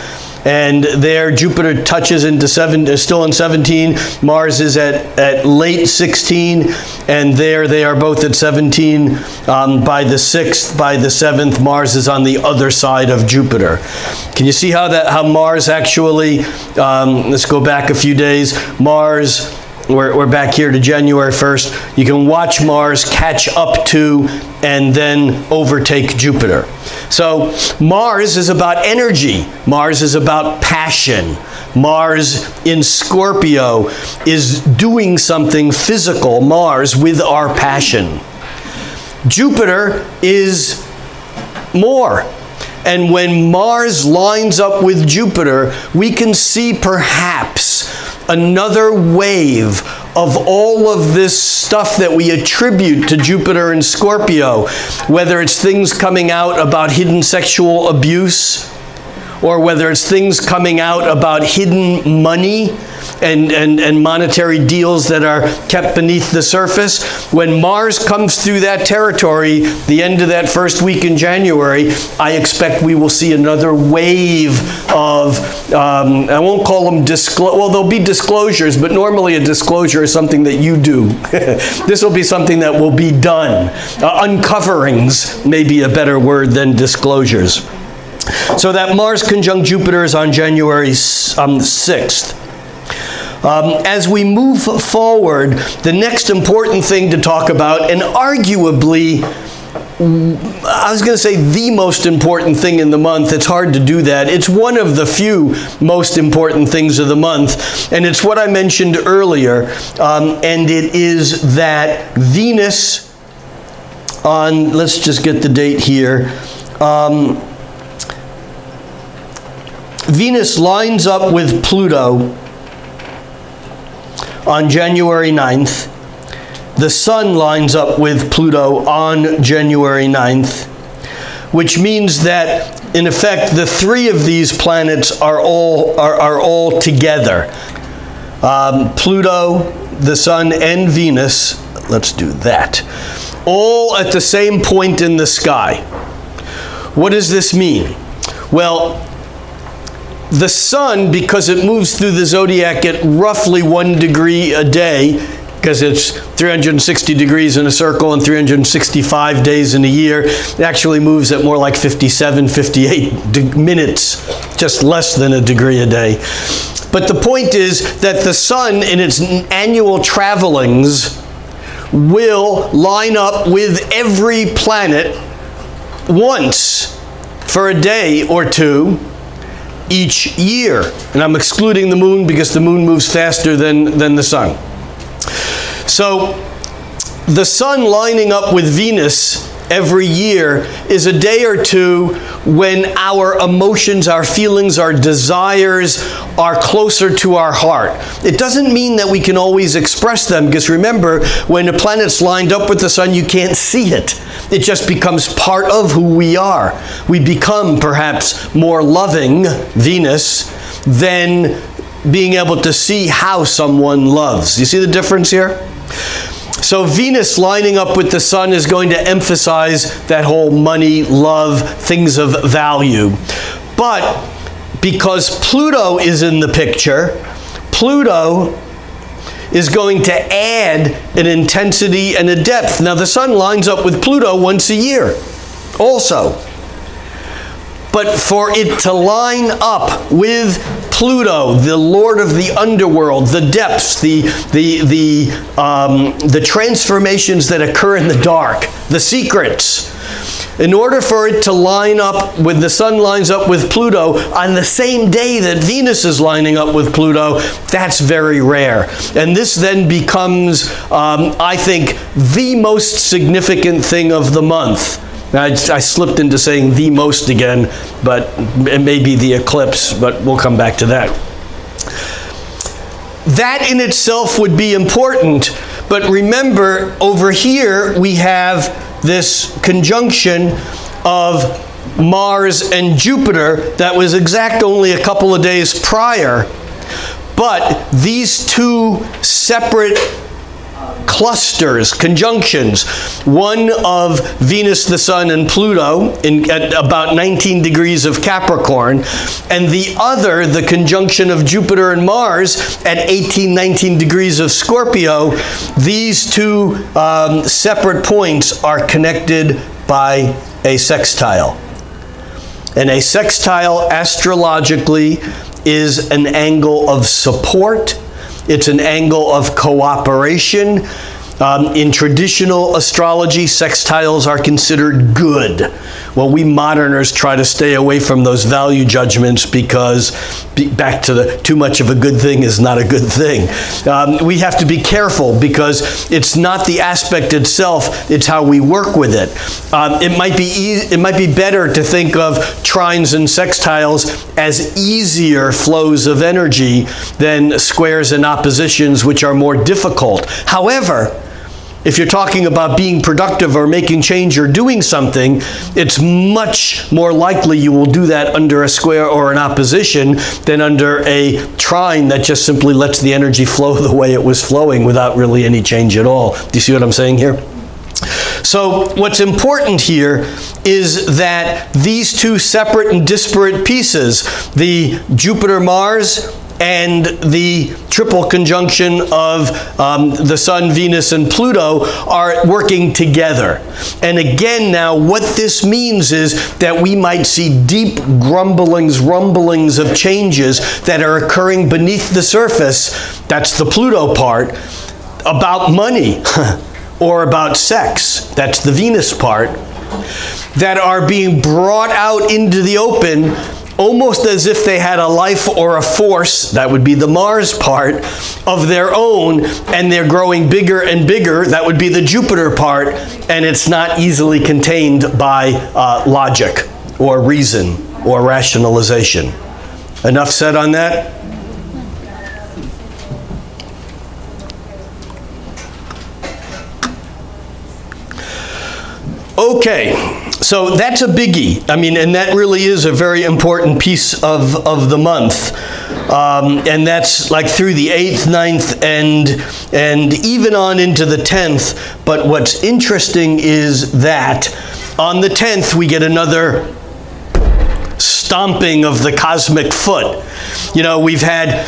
And there, Jupiter touches into still in 17. Mars is at late 16. And there they are both at 17 by the 6th. By the 7th, Mars is on the other side of Jupiter. Can you see how Mars actually, let's go back a few days. Mars, we're back here to January 1st. You can watch Mars catch up to and then overtake Jupiter. So Mars is about energy. Mars is about passion. Mars in Scorpio is doing something physical, Mars, with our passion. Jupiter is more. And when Mars lines up with Jupiter, we can see perhaps another wave of all of this stuff that we attribute to Jupiter and Scorpio, whether it's things coming out about hidden sexual abuse, or whether it's things coming out about hidden money and monetary deals that are kept beneath the surface. When Mars comes through that territory, the end of that first week in January, I expect we will see another wave of, I won't call them well, there'll be disclosures, but normally a disclosure is something that you do. This will be something that will be done. Uncoverings may be a better word than disclosures. So that Mars conjunct Jupiter is on January 6th. As we move forward, the next important thing to talk about, and arguably, I was going to say the most important thing in the month. It's hard to do that. It's one of the few most important things of the month, and it's what I mentioned earlier, and it is that Venus on, let's just get the date here, Venus lines up with Pluto on January 9th. The Sun lines up with Pluto on January 9th, which means that, in effect, the three of these planets are all together. Pluto, the Sun, and Venus, let's do that, all at the same point in the sky. What does this mean? Well, the Sun, because it moves through the zodiac at roughly 1 degree a day, because it's 360 degrees in a circle and 365 days in a year, it actually moves at more like 57, 58 minutes, just less than a degree a day. But the point is that the Sun, in its annual travelings, will line up with every planet once for a day or two each year. And I'm excluding the moon because the moon moves faster than the Sun. So the Sun lining up with Venus every year is a day or two when our emotions, our feelings, our desires are closer to our heart. It doesn't mean that we can always express them, because remember, when a planet's lined up with the Sun, you can't see it. It just becomes part of who we are. We become perhaps more loving, Venus, than being able to see how someone loves. You see the difference here? So Venus lining up with the Sun is going to emphasize that whole money, love, things of value. But because Pluto is in the picture, Pluto is going to add an intensity and a depth. Now the Sun lines up with Pluto once a year also. But for it to line up with Pluto, the lord of the underworld, the depths, the transformations that occur in the dark, the secrets, in order for it to line up when the Sun lines up with Pluto on the same day that Venus is lining up with Pluto, that's very rare. And this then becomes, I think, the most significant thing of the month. I slipped into saying the most again, but it may be the eclipse, but we'll come back to that. That in itself would be important, but remember, over here we have this conjunction of Mars and Jupiter that was exact only a couple of days prior, but these two separate clusters, conjunctions, one of Venus, the Sun, and Pluto at about 19 degrees of Capricorn, and the other, the conjunction of Jupiter and Mars at 18, 19 degrees of Scorpio. These two separate points are connected by a sextile. And a sextile, astrologically, is an angle of support. It's an angle of cooperation. In traditional astrology, sextiles are considered good. Well, we moderners try to stay away from those value judgments because, back to the too much of a good thing is not a good thing. We have to be careful because it's not the aspect itself, it's how we work with it. It might be better to think of trines and sextiles as easier flows of energy than squares and oppositions, which are more difficult. However, if you're talking about being productive or making change or doing something, it's much more likely you will do that under a square or an opposition than under a trine that just simply lets the energy flow the way it was flowing without really any change at all. Do you see what I'm saying here? So what's important here is that these two separate and disparate pieces, the Jupiter-Mars and the triple conjunction of the Sun, Venus, and Pluto are working together. And again now, what this means is that we might see deep grumblings, rumblings of changes that are occurring beneath the surface, that's the Pluto part, about money or about sex, that's the Venus part, that are being brought out into the open almost as if they had a life or a force, that would be the Mars part, of their own, and they're growing bigger and bigger, that would be the Jupiter part, and it's not easily contained by logic or reason or rationalization. Enough said on that? Okay. So that's a biggie. I mean, and that really is a very important piece of the month. And that's like through the 8th, 9th, and even on into the 10th. But what's interesting is that on the 10th, we get another stomping of the cosmic foot. You know, we had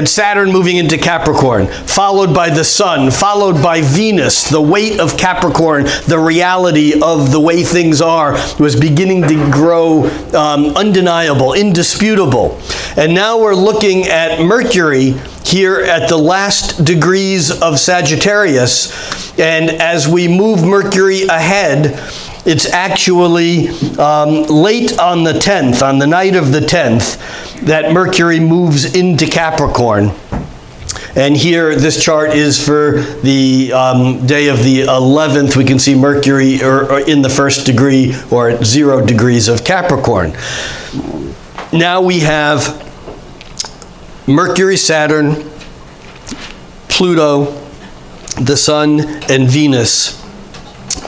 Saturn moving into Capricorn, followed by the Sun, followed by Venus. The weight of Capricorn, the reality of the way things are, was beginning to grow undeniable, indisputable. And now we're looking at Mercury here at the last degrees of Sagittarius. And as we move Mercury ahead, it's actually late on the 10th, on the night of the 10th, that Mercury moves into Capricorn. And here, this chart is for the day of the 11th. We can see Mercury or in the first degree or at 0 degrees of Capricorn. Now we have Mercury, Saturn, Pluto, the Sun, and Venus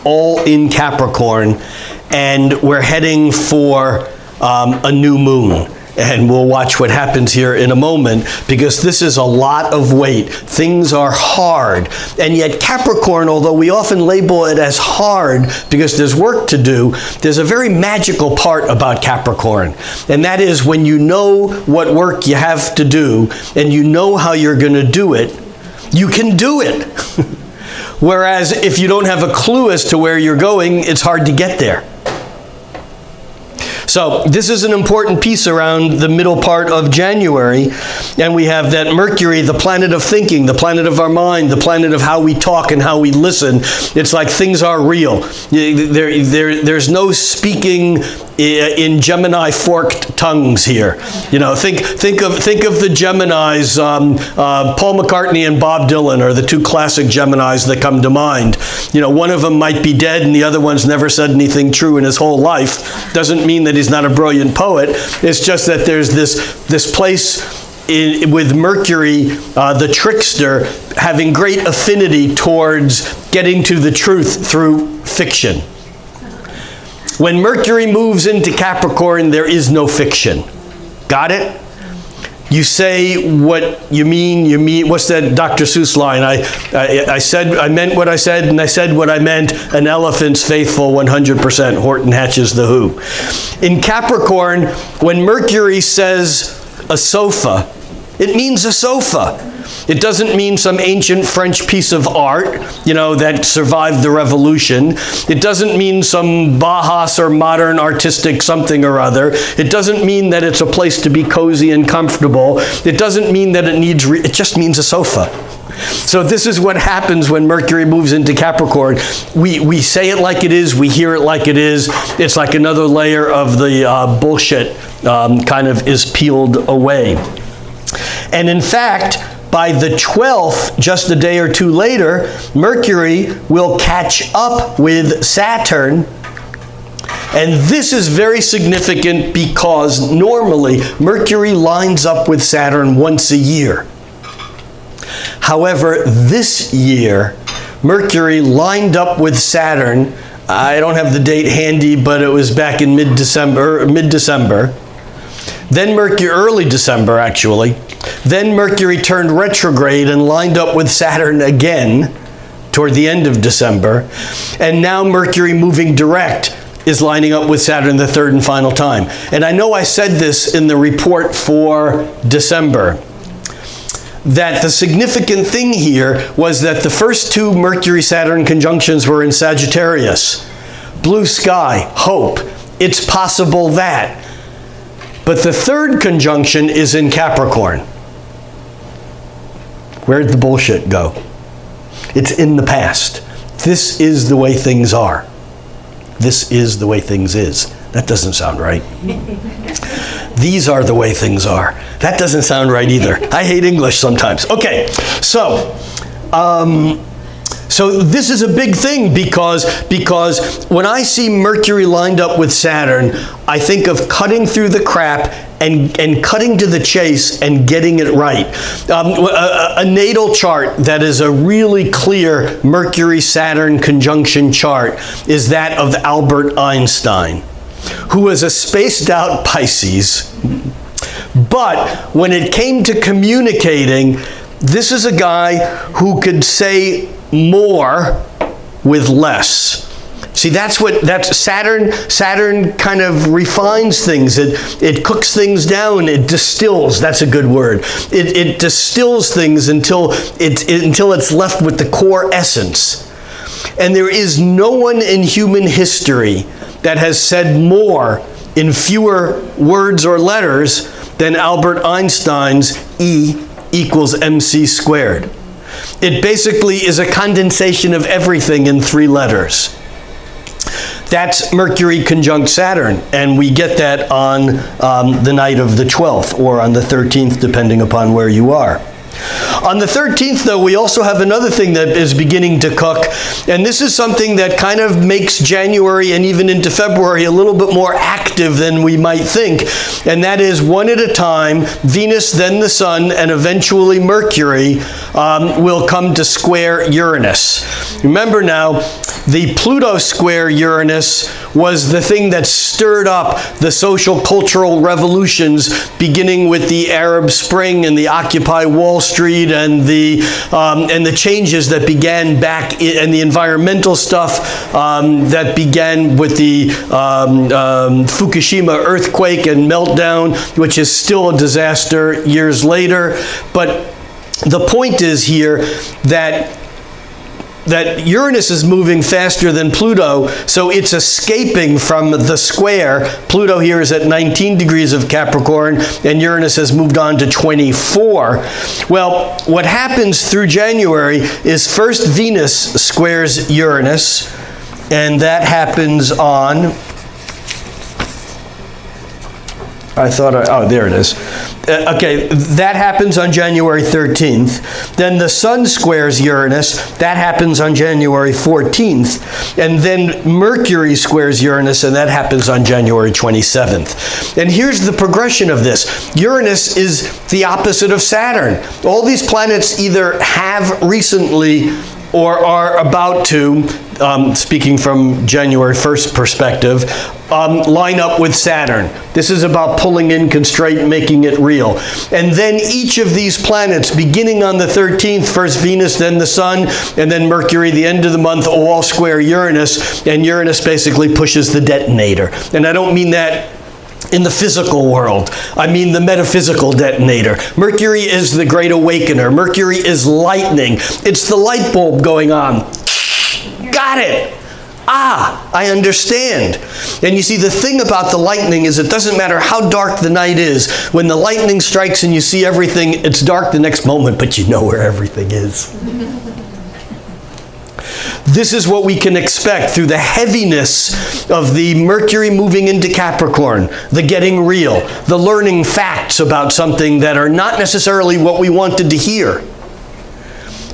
all in Capricorn, and we're heading for a new moon. And we'll watch what happens here in a moment, because this is a lot of weight. Things are hard. And yet Capricorn, although we often label it as hard because there's work to do, there's a very magical part about Capricorn. And that is when you know what work you have to do and you know how you're going to do it, you can do it. Whereas if you don't have a clue as to where you're going, it's hard to get there. So this is an important piece around the middle part of January. And we have that Mercury, the planet of thinking, the planet of our mind, the planet of how we talk and how we listen. It's like things are real. There's no speaking in Gemini forked tongues here. You know, think of the Geminis. Paul McCartney and Bob Dylan are the two classic Geminis that come to mind. You know, one of them might be dead and the other one's never said anything true in his whole life. Doesn't mean that he's not a brilliant poet. It's just that there's this place with Mercury, the trickster, having great affinity towards getting to the truth through fiction. When Mercury moves into Capricorn, there is no fiction. Got it? You say what you mean. What's that Dr. Seuss line? I meant what I said, and I said what I meant. An elephant's faithful 100%. Horton hatches the who. In Capricorn, when Mercury says a sofa, it means a sofa. It doesn't mean some ancient French piece of art, you know, that survived the revolution. It doesn't mean some Bauhaus or modern artistic something or other. It doesn't mean that it's a place to be cozy and comfortable. It doesn't mean that it just means a sofa. So this is what happens when Mercury moves into Capricorn. We say it like it is, we hear it like it is. It's like another layer of the bullshit kind of is peeled away. And in fact, by the 12th, just a day or two later, Mercury will catch up with Saturn. And this is very significant because normally Mercury lines up with Saturn once a year. However, this year, Mercury lined up with Saturn. I don't have the date handy, but it was back in mid-December. Then Mercury, early December actually. Then Mercury turned retrograde and lined up with Saturn again toward the end of December. And now Mercury moving direct is lining up with Saturn the third and final time. And I know I said this in the report for December, that the significant thing here was that the first two Mercury-Saturn conjunctions were in Sagittarius. Blue sky, hope, it's possible that. But the third conjunction is in Capricorn. Where'd the bullshit go? It's in the past. This is the way things are. This is the way things is. That doesn't sound right. These are the way things are. That doesn't sound right either. I hate English sometimes. Okay, so this is a big thing because when I see Mercury lined up with Saturn, I think of cutting through the crap and cutting to the chase and getting it right. A natal chart that is a really clear Mercury-Saturn conjunction chart is that of Albert Einstein, who was a spaced-out Pisces. But when it came to communicating, this is a guy who could say more with less. See, that's Saturn. Saturn kind of refines things. It cooks things down. It distills. That's a good word. It distills things until it's left with the core essence. And there is no one in human history that has said more in fewer words or letters than Albert Einstein's E equals mc squared. It basically is a condensation of everything in 3 letters. That's Mercury conjunct Saturn, and we get that on the night of the 12th or on the 13th, depending upon where you are. On the 13th, though, we also have another thing that is beginning to cook, and this is something that kind of makes January and even into February a little bit more active than we might think, and that is one at a time, Venus, then the Sun, and eventually Mercury will come to square Uranus. Remember now, the Pluto square Uranus was the thing that stirred up the social cultural revolutions, beginning with the Arab Spring and the Occupy Wall Street and the changes that began back and the environmental stuff that began with the Fukushima earthquake and meltdown, which is still a disaster years later. But the point is here that Uranus is moving faster than Pluto, so it's escaping from the square. Pluto here is at 19 degrees of Capricorn, and Uranus has moved on to 24. Well, what happens through January is first Venus squares Uranus, and that happens on... there it is. Okay, that happens on January 13th. Then the Sun squares Uranus. That happens on January 14th. And then Mercury squares Uranus, and that happens on January 27th. And here's the progression of this. Uranus is the opposite of Saturn. All these planets either have recently or are about to, speaking from January 1st perspective, line up with Saturn. This is about pulling in constraint, making it real. And then each of these planets, beginning on the 13th, first Venus, then the Sun, and then Mercury, the end of the month, all square Uranus, and Uranus basically pushes the detonator. And I don't mean that in the physical world. I mean the metaphysical detonator. Mercury is the great awakener. Mercury is lightning. It's the light bulb going on. Got it. Ah, I understand. And you see, the thing about the lightning is it doesn't matter how dark the night is. When the lightning strikes and you see everything, it's dark the next moment, but you know where everything is. This is what we can expect through the heaviness of the Mercury moving into Capricorn, the getting real, the learning facts about something that are not necessarily what we wanted to hear.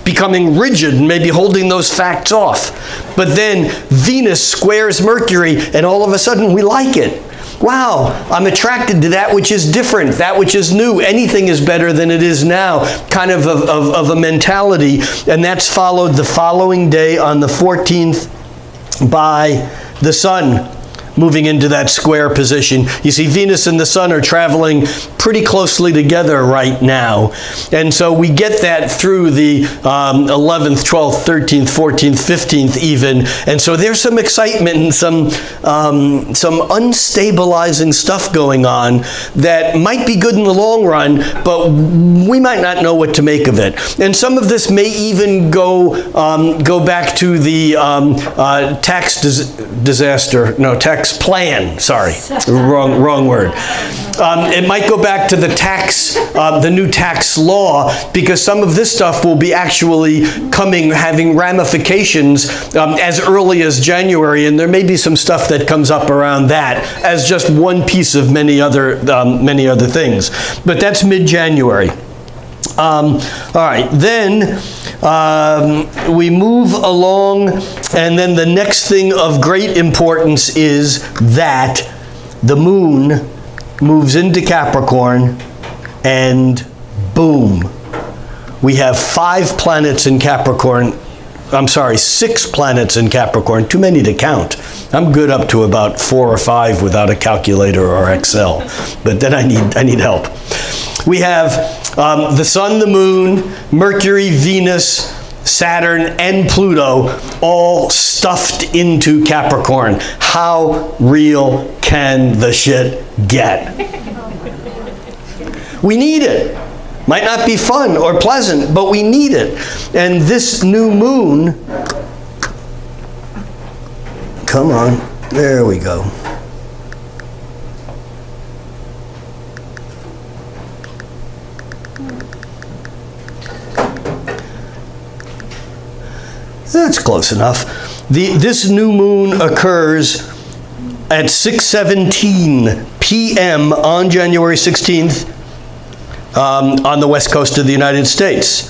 Becoming rigid and maybe holding those facts off. But then Venus squares Mercury and all of a sudden we like it. Wow, I'm attracted to that which is different, that which is new. Anything is better than it is now, kind of a mentality. And that's followed the following day on the 14th by the Sun moving into that square position. You see, Venus and the Sun are traveling pretty closely together right now. And so we get that through the 11th, 12th, 13th, 14th, 15th even. And so there's some excitement and some unstabilizing stuff going on that might be good in the long run, but we might not know what to make of it. And some of this may even go back to the tax plan. Sorry, wrong word. It might go back to the new tax law, because some of this stuff will be actually having ramifications as early as January, and there may be some stuff that comes up around that as just one piece of many other things. But that's mid-January. All right, then we move along, and then the next thing of great importance is that the moon moves into Capricorn, and boom, we have 5 planets in Capricorn. I'm sorry, 6 planets in Capricorn, too many to count. I'm good up to about 4 or 5 without a calculator or Excel, but then I need help. We have the Sun, the Moon, Mercury, Venus, Saturn, and Pluto all stuffed into Capricorn. How real can the shit get? We need it. Might not be fun or pleasant, but we need it. And this new moon, come on, there we go. That's close enough. This new moon occurs at 6:17 p.m. on January 16th on the west coast of the United States.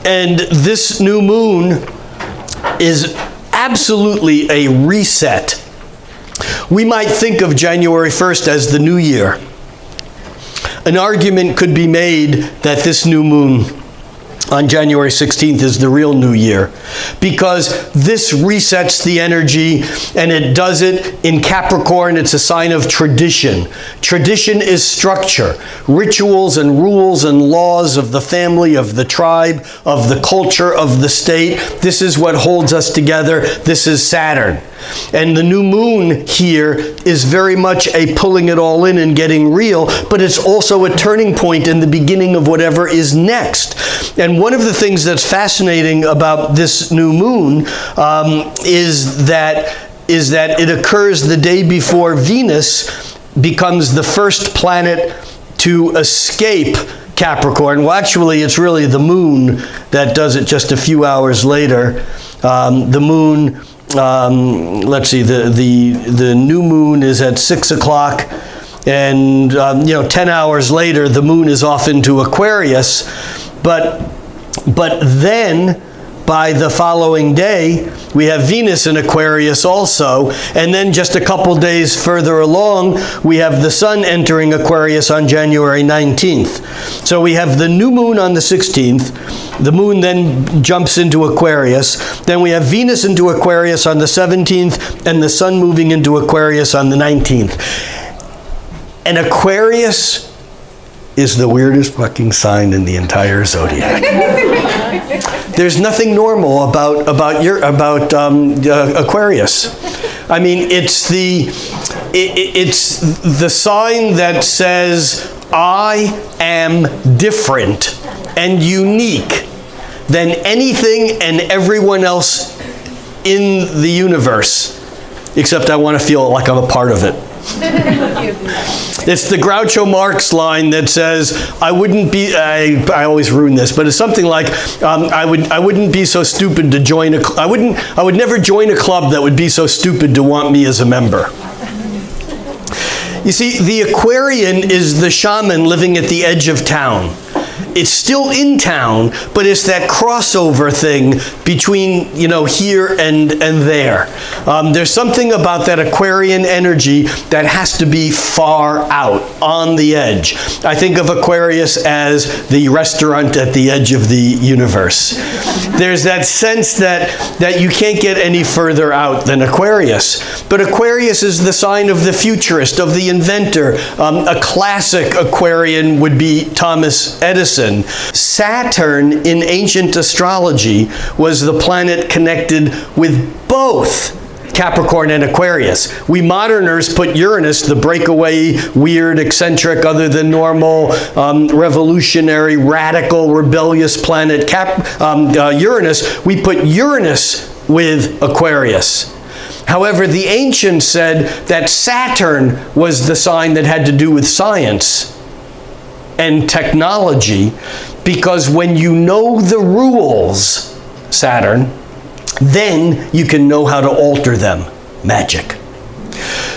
And this new moon is absolutely a reset. We might think of January 1st as the new year. An argument could be made that this new moon on January 16th is the real new year, because this resets the energy, and it does it in Capricorn. It's a sign of tradition. Tradition is structure, rituals and rules and laws of the family, of the tribe, of the culture, of the state. This is what holds us together. This is Saturn. And the new moon here is very much a pulling it all in and getting real, but it's also a turning point in the beginning of whatever is next. And one of the things that's fascinating about this new moon is that it occurs the day before Venus becomes the first planet to escape Capricorn. Well, actually, it's really the moon that does it just a few hours later. The moon... let's see, the new moon is at 6 o'clock, and 10 hours later the moon is off into Aquarius, but then by the following day we have Venus in Aquarius also, and then just a couple days further along we have the Sun entering Aquarius on January 19th. So we have the new moon on the 16th, the moon then jumps into Aquarius, then we have Venus into Aquarius on the 17th, and the Sun moving into Aquarius on the 19th. And Aquarius is the weirdest fucking sign in the entire zodiac. There's nothing normal about Aquarius. I mean, it's the sign that says, I am different and unique than anything and everyone else in the universe, except I want to feel like I'm a part of it. It's the Groucho Marx line that says, I always ruin this, but it's something like, I wouldn't be so stupid to join I would never join a club that would be so stupid to want me as a member. You see, the Aquarian is the shaman living at the edge of town. It's still in town, but it's that crossover thing between, here and there. There's something about that Aquarian energy that has to be far out, on the edge. I think of Aquarius as the restaurant at the edge of the universe. There's that sense that you can't get any further out than Aquarius. But Aquarius is the sign of the futurist, of the inventor. A classic Aquarian would be Thomas Edison. Saturn in ancient astrology was the planet connected with both Capricorn and Aquarius. We moderners put Uranus, the breakaway, weird, eccentric, other than normal, revolutionary, radical, rebellious planet, Uranus, we put Uranus with Aquarius. However, the ancients said that Saturn was the sign that had to do with science and technology, because when you know the rules, Saturn, then you can know how to alter them. Magic.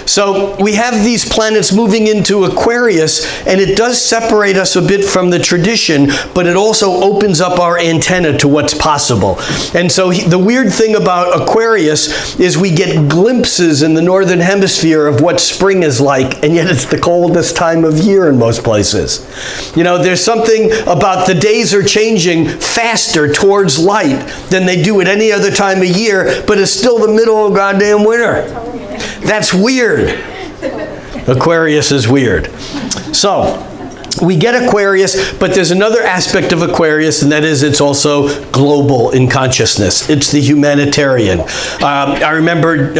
So we have these planets moving into Aquarius, and it does separate us a bit from the tradition, but it also opens up our antenna to what's possible. And so the weird thing about Aquarius is we get glimpses in the northern hemisphere of what spring is like, and yet it's the coldest time of year in most places. There's something about the days are changing faster towards light than they do at any other time of year, but it's still the middle of goddamn winter. That's weird. Aquarius is weird. So, we get Aquarius, but there's another aspect of Aquarius, and that is it's also global in consciousness. It's the humanitarian. I remember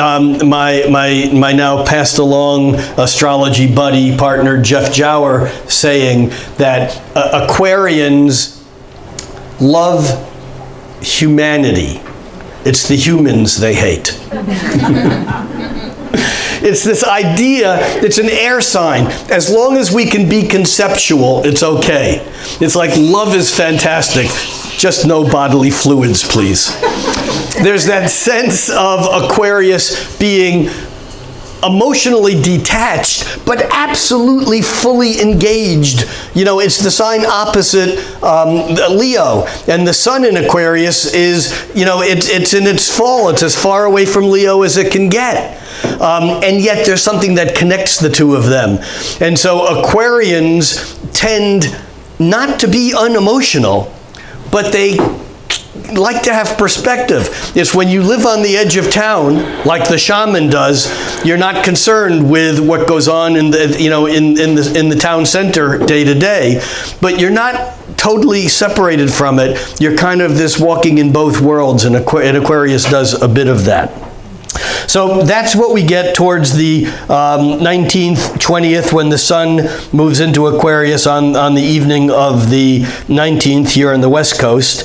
my now passed along astrology buddy, partner, Jeff Jower, saying that Aquarians love humanity. It's the humans they hate. It's this idea, it's an air sign. As long as we can be conceptual, it's okay. It's like love is fantastic, just no bodily fluids, please. There's that sense of Aquarius being emotionally detached, but absolutely fully engaged. It's the sign opposite Leo. And the sun in Aquarius is, it's in its fall. It's as far away from Leo as it can get. And yet there's something that connects the two of them. And so Aquarians tend not to be unemotional, but they like to have perspective. It's when you live on the edge of town, like the shaman does, you're not concerned with what goes on in the town center day to day, but you're not totally separated from it. You're kind of this walking in both worlds, and Aquarius does a bit of that. So that's what we get towards the 19th, 20th, when the sun moves into Aquarius on the evening of the 19th here on the West Coast.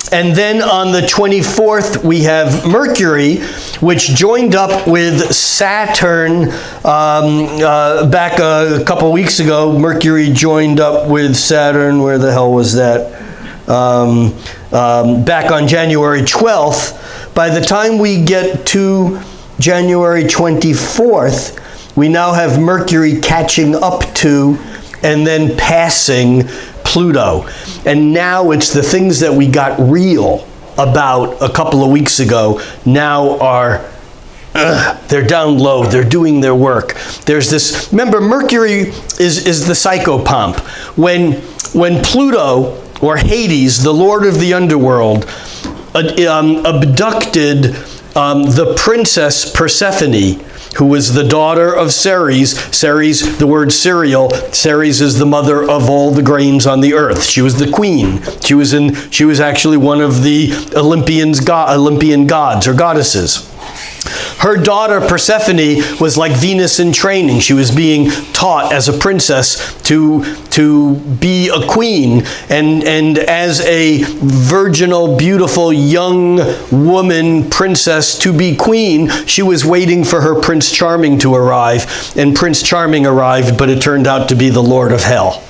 And then on the 24th, we have Mercury, which joined up with Saturn back a couple weeks ago. Mercury joined up with Saturn. Where the hell was that? Back on January 12th. By the time we get to January 24th, we now have Mercury catching up to and then passing Pluto. And now it's the things that we got real about a couple of weeks ago now are, they're down low, they're doing their work. There's this, remember Mercury is the psychopomp. When Pluto, or Hades, the lord of the underworld, abducted the princess Persephone, who was the daughter of Ceres. Ceres, the word cereal, Ceres is the mother of all the grains on the earth. She was the queen. She was actually one of the Olympian gods or goddesses. Her daughter Persephone was like Venus in training. She was being taught as a princess to be a queen. And as a virginal, beautiful, young woman princess to be queen, she was waiting for her Prince Charming to arrive. And Prince Charming arrived, but it turned out to be the Lord of Hell.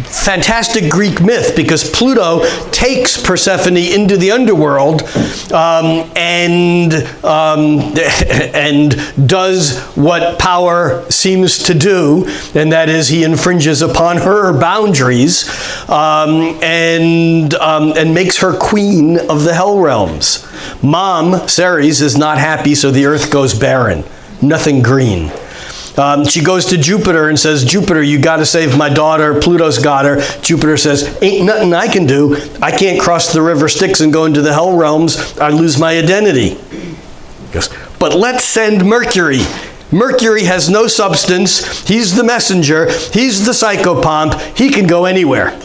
Fantastic Greek myth, because Pluto takes Persephone into the underworld and does what power seems to do, and that is he infringes upon her boundaries and makes her queen of the hell realms. Mom, Ceres, is not happy, so the earth goes barren, nothing green. She goes to Jupiter and says, Jupiter, you got to save my daughter. Pluto's got her. Jupiter says, ain't nothing I can do. I can't cross the river Styx and go into the hell realms. I lose my identity. He goes, but let's send Mercury. Mercury has no substance. He's the messenger. He's the psychopomp. He can go anywhere.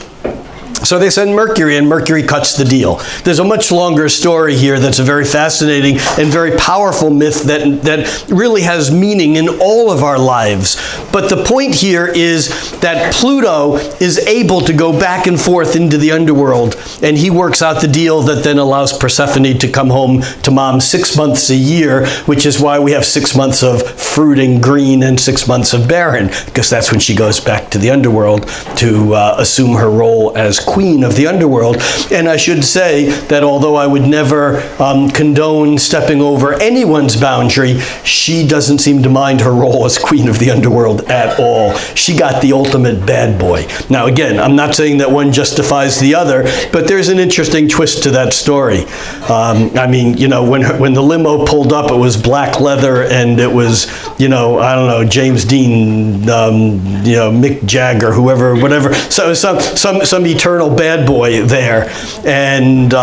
So they send Mercury, and Mercury cuts the deal. There's a much longer story here that's a very fascinating and very powerful myth that really has meaning in all of our lives. But the point here is that Pluto is able to go back and forth into the underworld, and he works out the deal that then allows Persephone to come home to mom 6 months a year, which is why we have 6 months of fruiting green and 6 months of barren, because that's when she goes back to the underworld to assume her role as queen of the underworld. And I should say that although I would never condone stepping over anyone's boundary, she doesn't seem to mind her role as queen of the underworld at all. She got the ultimate bad boy. Now again, I'm not saying that one justifies the other, but there's an interesting twist to that story. I mean, you know, when the limo pulled up, it was black leather, and it was, you know, I don't know, James Dean, you know, Mick Jagger, whoever, whatever. So some eternal bad boy there. And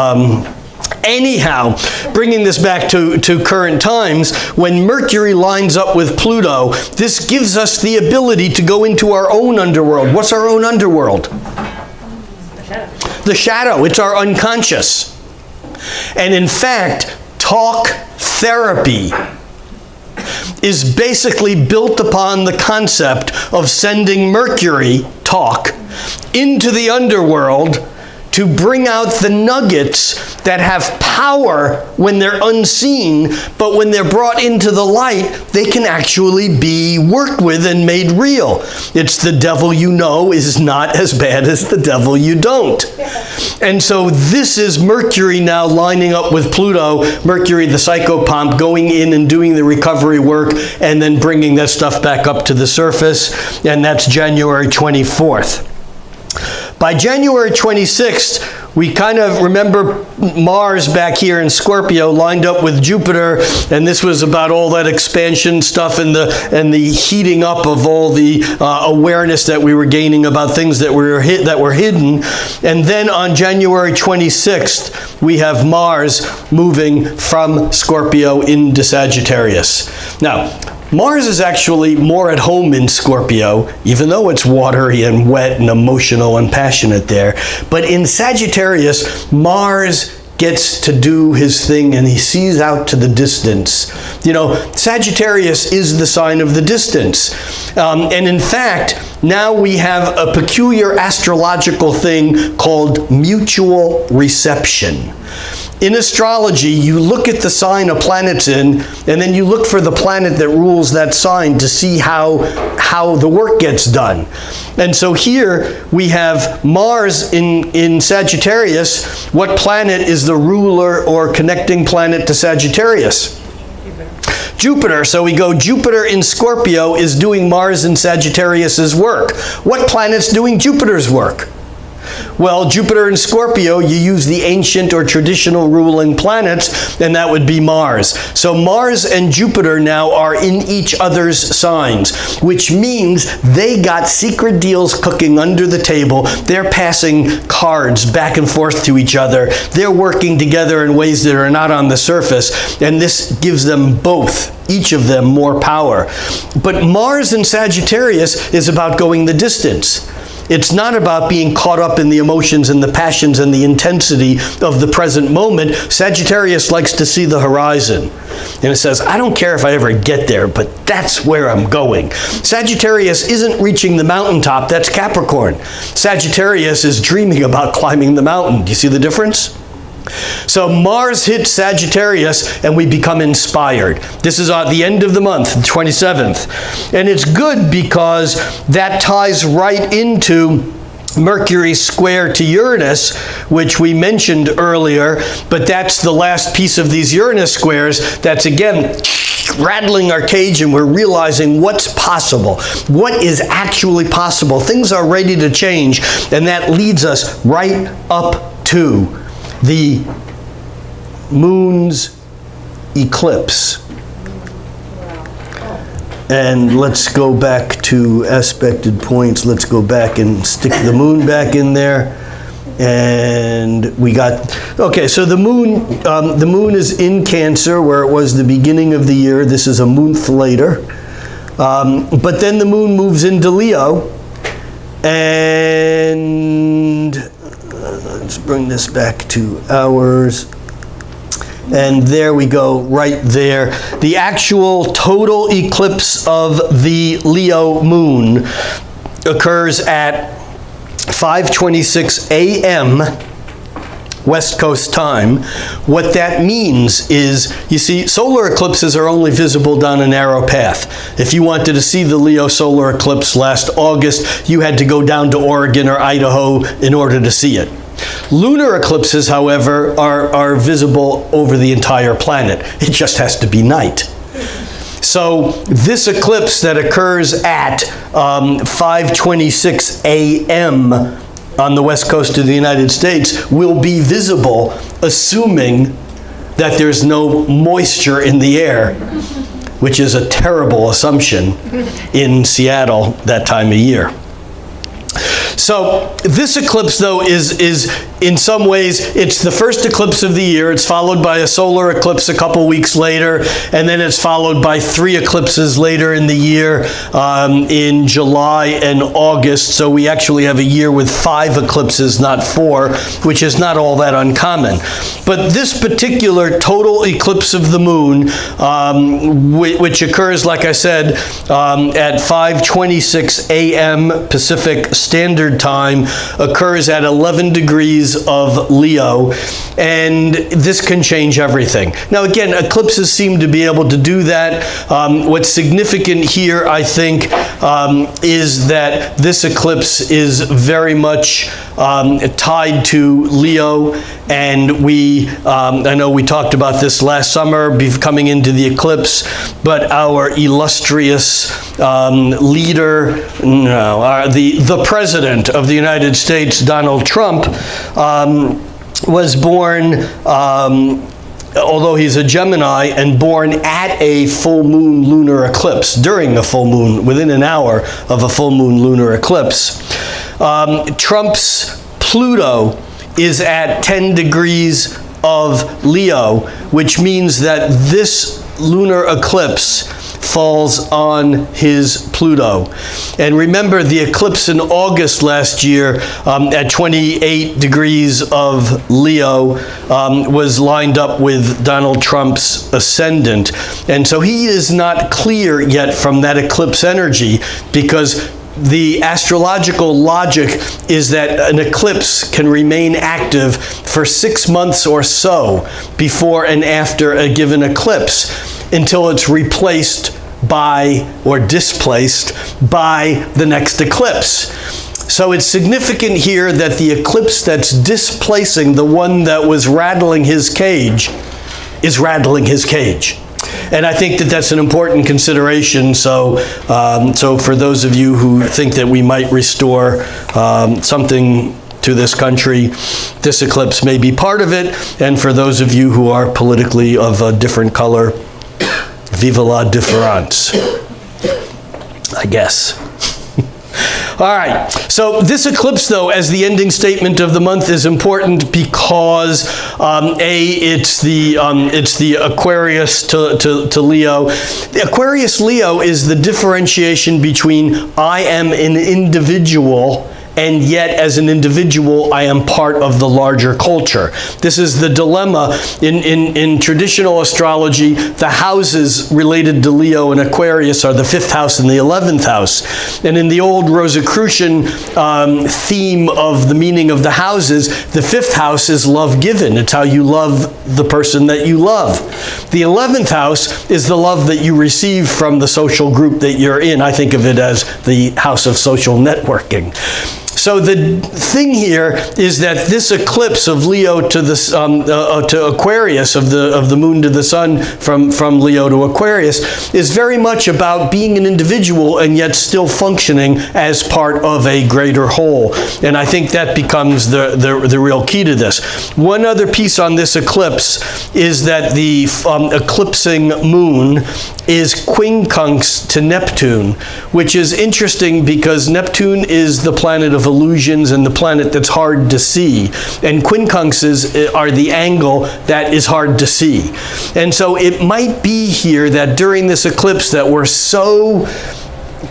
anyhow, bringing this back to current times, when Mercury lines up with Pluto, this gives us the ability to go into our own underworld. What's our own underworld? The shadow. The shadow. It's our unconscious. And in fact, talk therapy is basically built upon the concept of sending Mercury, talk, into the underworld to bring out the nuggets that have power when they're unseen, but when they're brought into the light, they can actually be worked with and made real. It's the devil you know is not as bad as the devil you don't. And so this is Mercury now lining up with Pluto, Mercury the psychopomp, going in and doing the recovery work and then bringing that stuff back up to the surface, and that's January 24th. By January 26th, we kind of remember Mars back here in Scorpio lined up with Jupiter, and this was about all that expansion stuff and the heating up of all the awareness that we were gaining about things that were hidden. And then on January 26th, we have Mars moving from Scorpio into Sagittarius. Now, Mars is actually more at home in Scorpio, even though it's watery and wet and emotional and passionate there. But in Sagittarius, Mars gets to do his thing, and he sees out to the distance. You know, Sagittarius is the sign of the distance. And in fact, now we have a peculiar astrological thing called mutual reception. In astrology, you look at the sign a planet's in, and then you look for the planet that rules that sign to see how the work gets done. And so here we have Mars in Sagittarius. What planet is the ruler or connecting planet to Sagittarius? Jupiter. So we go, Jupiter in Scorpio is doing Mars in Sagittarius's work. What planet's doing Jupiter's work? Well, Jupiter in Scorpio, you use the ancient or traditional ruling planets, and that would be Mars. So Mars and Jupiter now are in each other's signs, which means they got secret deals cooking under the table. They're passing cards back and forth to each other. They're working together in ways that are not on the surface, and this gives them both, each of them, more power. But Mars in Sagittarius is about going the distance. It's not about being caught up in the emotions and the passions and the intensity of the present moment. Sagittarius likes to see the horizon. And it says, I don't care if I ever get there, but that's where I'm going. Sagittarius isn't reaching the mountaintop, that's Capricorn. Sagittarius is dreaming about climbing the mountain. Do you see the difference? So Mars hits Sagittarius and we become inspired. This is at the end of the month, the 27th. And it's good because that ties right into Mercury square to Uranus, which we mentioned earlier, but that's the last piece of these Uranus squares that's again rattling our cage, and we're realizing what's possible, what is actually possible. Things are ready to change, and that leads us right up to the moon's eclipse. And let's go back to aspected points. Let's go back and stick the moon back in there. And we got, okay, so the moon is in Cancer, where it was the beginning of the year. This is a month later. But then the moon moves into Leo. And let's bring this back to ours. And there we go, right there. The actual total eclipse of the Leo moon occurs at 5:26 a.m. West Coast time. What that means is, you see, solar eclipses are only visible down a narrow path. If you wanted to see the Leo solar eclipse last August, you had to go down to Oregon or Idaho in order to see it. Lunar eclipses, however, are visible over the entire planet. It just has to be night. So this eclipse that occurs at 5:26 a.m. on the west coast of the United States will be visible, assuming that there's no moisture in the air, which is a terrible assumption in Seattle that time of year. So this eclipse, though, is in some ways, it's the first eclipse of the year. It's followed by a solar eclipse a couple weeks later, and then it's followed by 3 eclipses later in the year, in July and August. So we actually have a year with 5 eclipses, not 4, which is not all that uncommon. But this particular total eclipse of the moon, which occurs, like I said, at 5:26 a.m. Pacific Standard Time, occurs at 11 degrees of Leo, and this can change everything. Now again, eclipses seem to be able to do that. What's significant here, I think, is that this eclipse is very much tied to Leo, and I know we talked about this last summer coming into the eclipse, but our illustrious leader, the President of the United States, Donald Trump, was born, although he's a Gemini, and born at a full moon lunar eclipse, during a full moon, within an hour of a full moon lunar eclipse. Trump's Pluto is at 10 degrees of Leo, which means that this lunar eclipse falls on his Pluto. And remember, the eclipse in August last year at 28 degrees of Leo was lined up with Donald Trump's ascendant. And so he is not clear yet from that eclipse energy, because the astrological logic is that an eclipse can remain active for 6 months or so before and after a given eclipse, until it's replaced by, or displaced by, the next eclipse. So it's significant here that the eclipse that's displacing the one that was rattling his cage is rattling his cage. And I think that that's an important consideration. So for those of you who think that we might restore something to this country, this eclipse may be part of it. And for those of you who are politically of a different color, vive la différence, I guess. All right, so this eclipse, though, as the ending statement of the month, is important because it's the Aquarius to Leo. The Aquarius Leo is the differentiation between I am an individual and yet as an individual, I am part of the larger culture. This is the dilemma in traditional astrology. The houses related to Leo and Aquarius are the 5th house and the 11th house. And in the old Rosicrucian theme of the meaning of the houses, the 5th house is love given. It's how you love the person that you love. The 11th house is the love that you receive from the social group that you're in. I think of it as the house of social networking. So the thing here is that this eclipse of Leo to the to Aquarius, of the moon to the sun, from Leo to Aquarius, is very much about being an individual and yet still functioning as part of a greater whole. And I think that becomes the real key to this. One other piece on this eclipse is that the eclipsing moon is quincunx to Neptune, which is interesting because Neptune is the planet of illusions and the planet that's hard to see. And quincunxes are the angle that is hard to see. And so it might be here that during this eclipse that we're so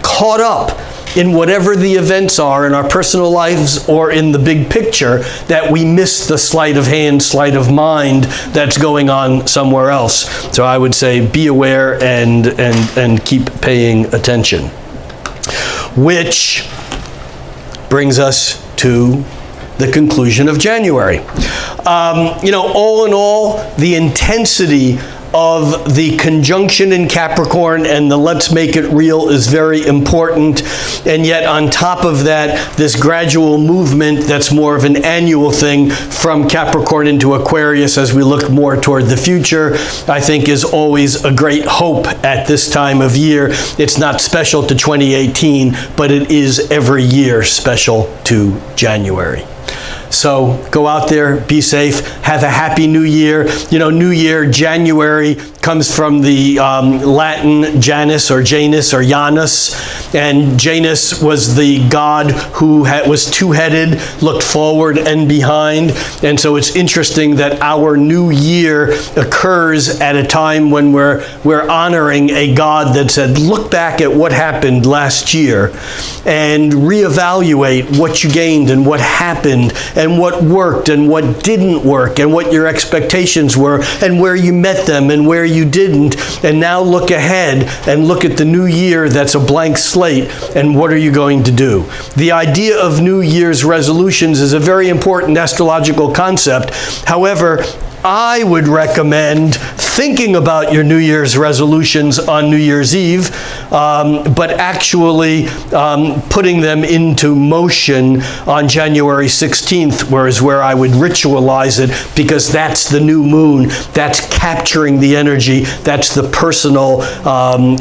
caught up in whatever the events are in our personal lives or in the big picture that we miss the sleight of hand, sleight of mind that's going on somewhere else. So I would say be aware and keep paying attention. Which brings us to the conclusion of January. All in all, the intensity of the conjunction in Capricorn and the let's make it real is very important. And yet on top of that, this gradual movement that's more of an annual thing from Capricorn into Aquarius as we look more toward the future, I think is always a great hope at this time of year. It's not special to 2018, but it is every year special to January. So go out there, be safe, have a happy new year. New year, January, comes from the Latin Janus or Janus or Janus. And Janus was the god who was two-headed, looked forward and behind. And so it's interesting that our new year occurs at a time when we're honoring a god that said, look back at what happened last year and reevaluate what you gained and what happened and what worked and what didn't work and what your expectations were and where you met them and where you didn't. And now look ahead and look at the new year that's a blank slate and what are you going to do? The idea of New Year's resolutions is a very important astrological concept. However, I would recommend thinking about your New Year's resolutions on New Year's Eve, but actually putting them into motion on January 16th, where I would ritualize it, because that's the new moon, that's capturing the energy, that's the personal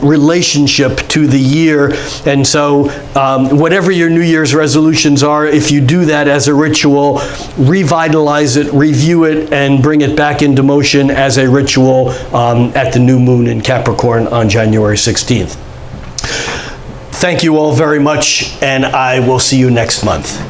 relationship to the year. And so whatever your New Year's resolutions are, if you do that as a ritual, revitalize it, review it, and bring it back into motion as a ritual at the new moon in Capricorn on January 16th. Thank you all very much, and I will see you next month.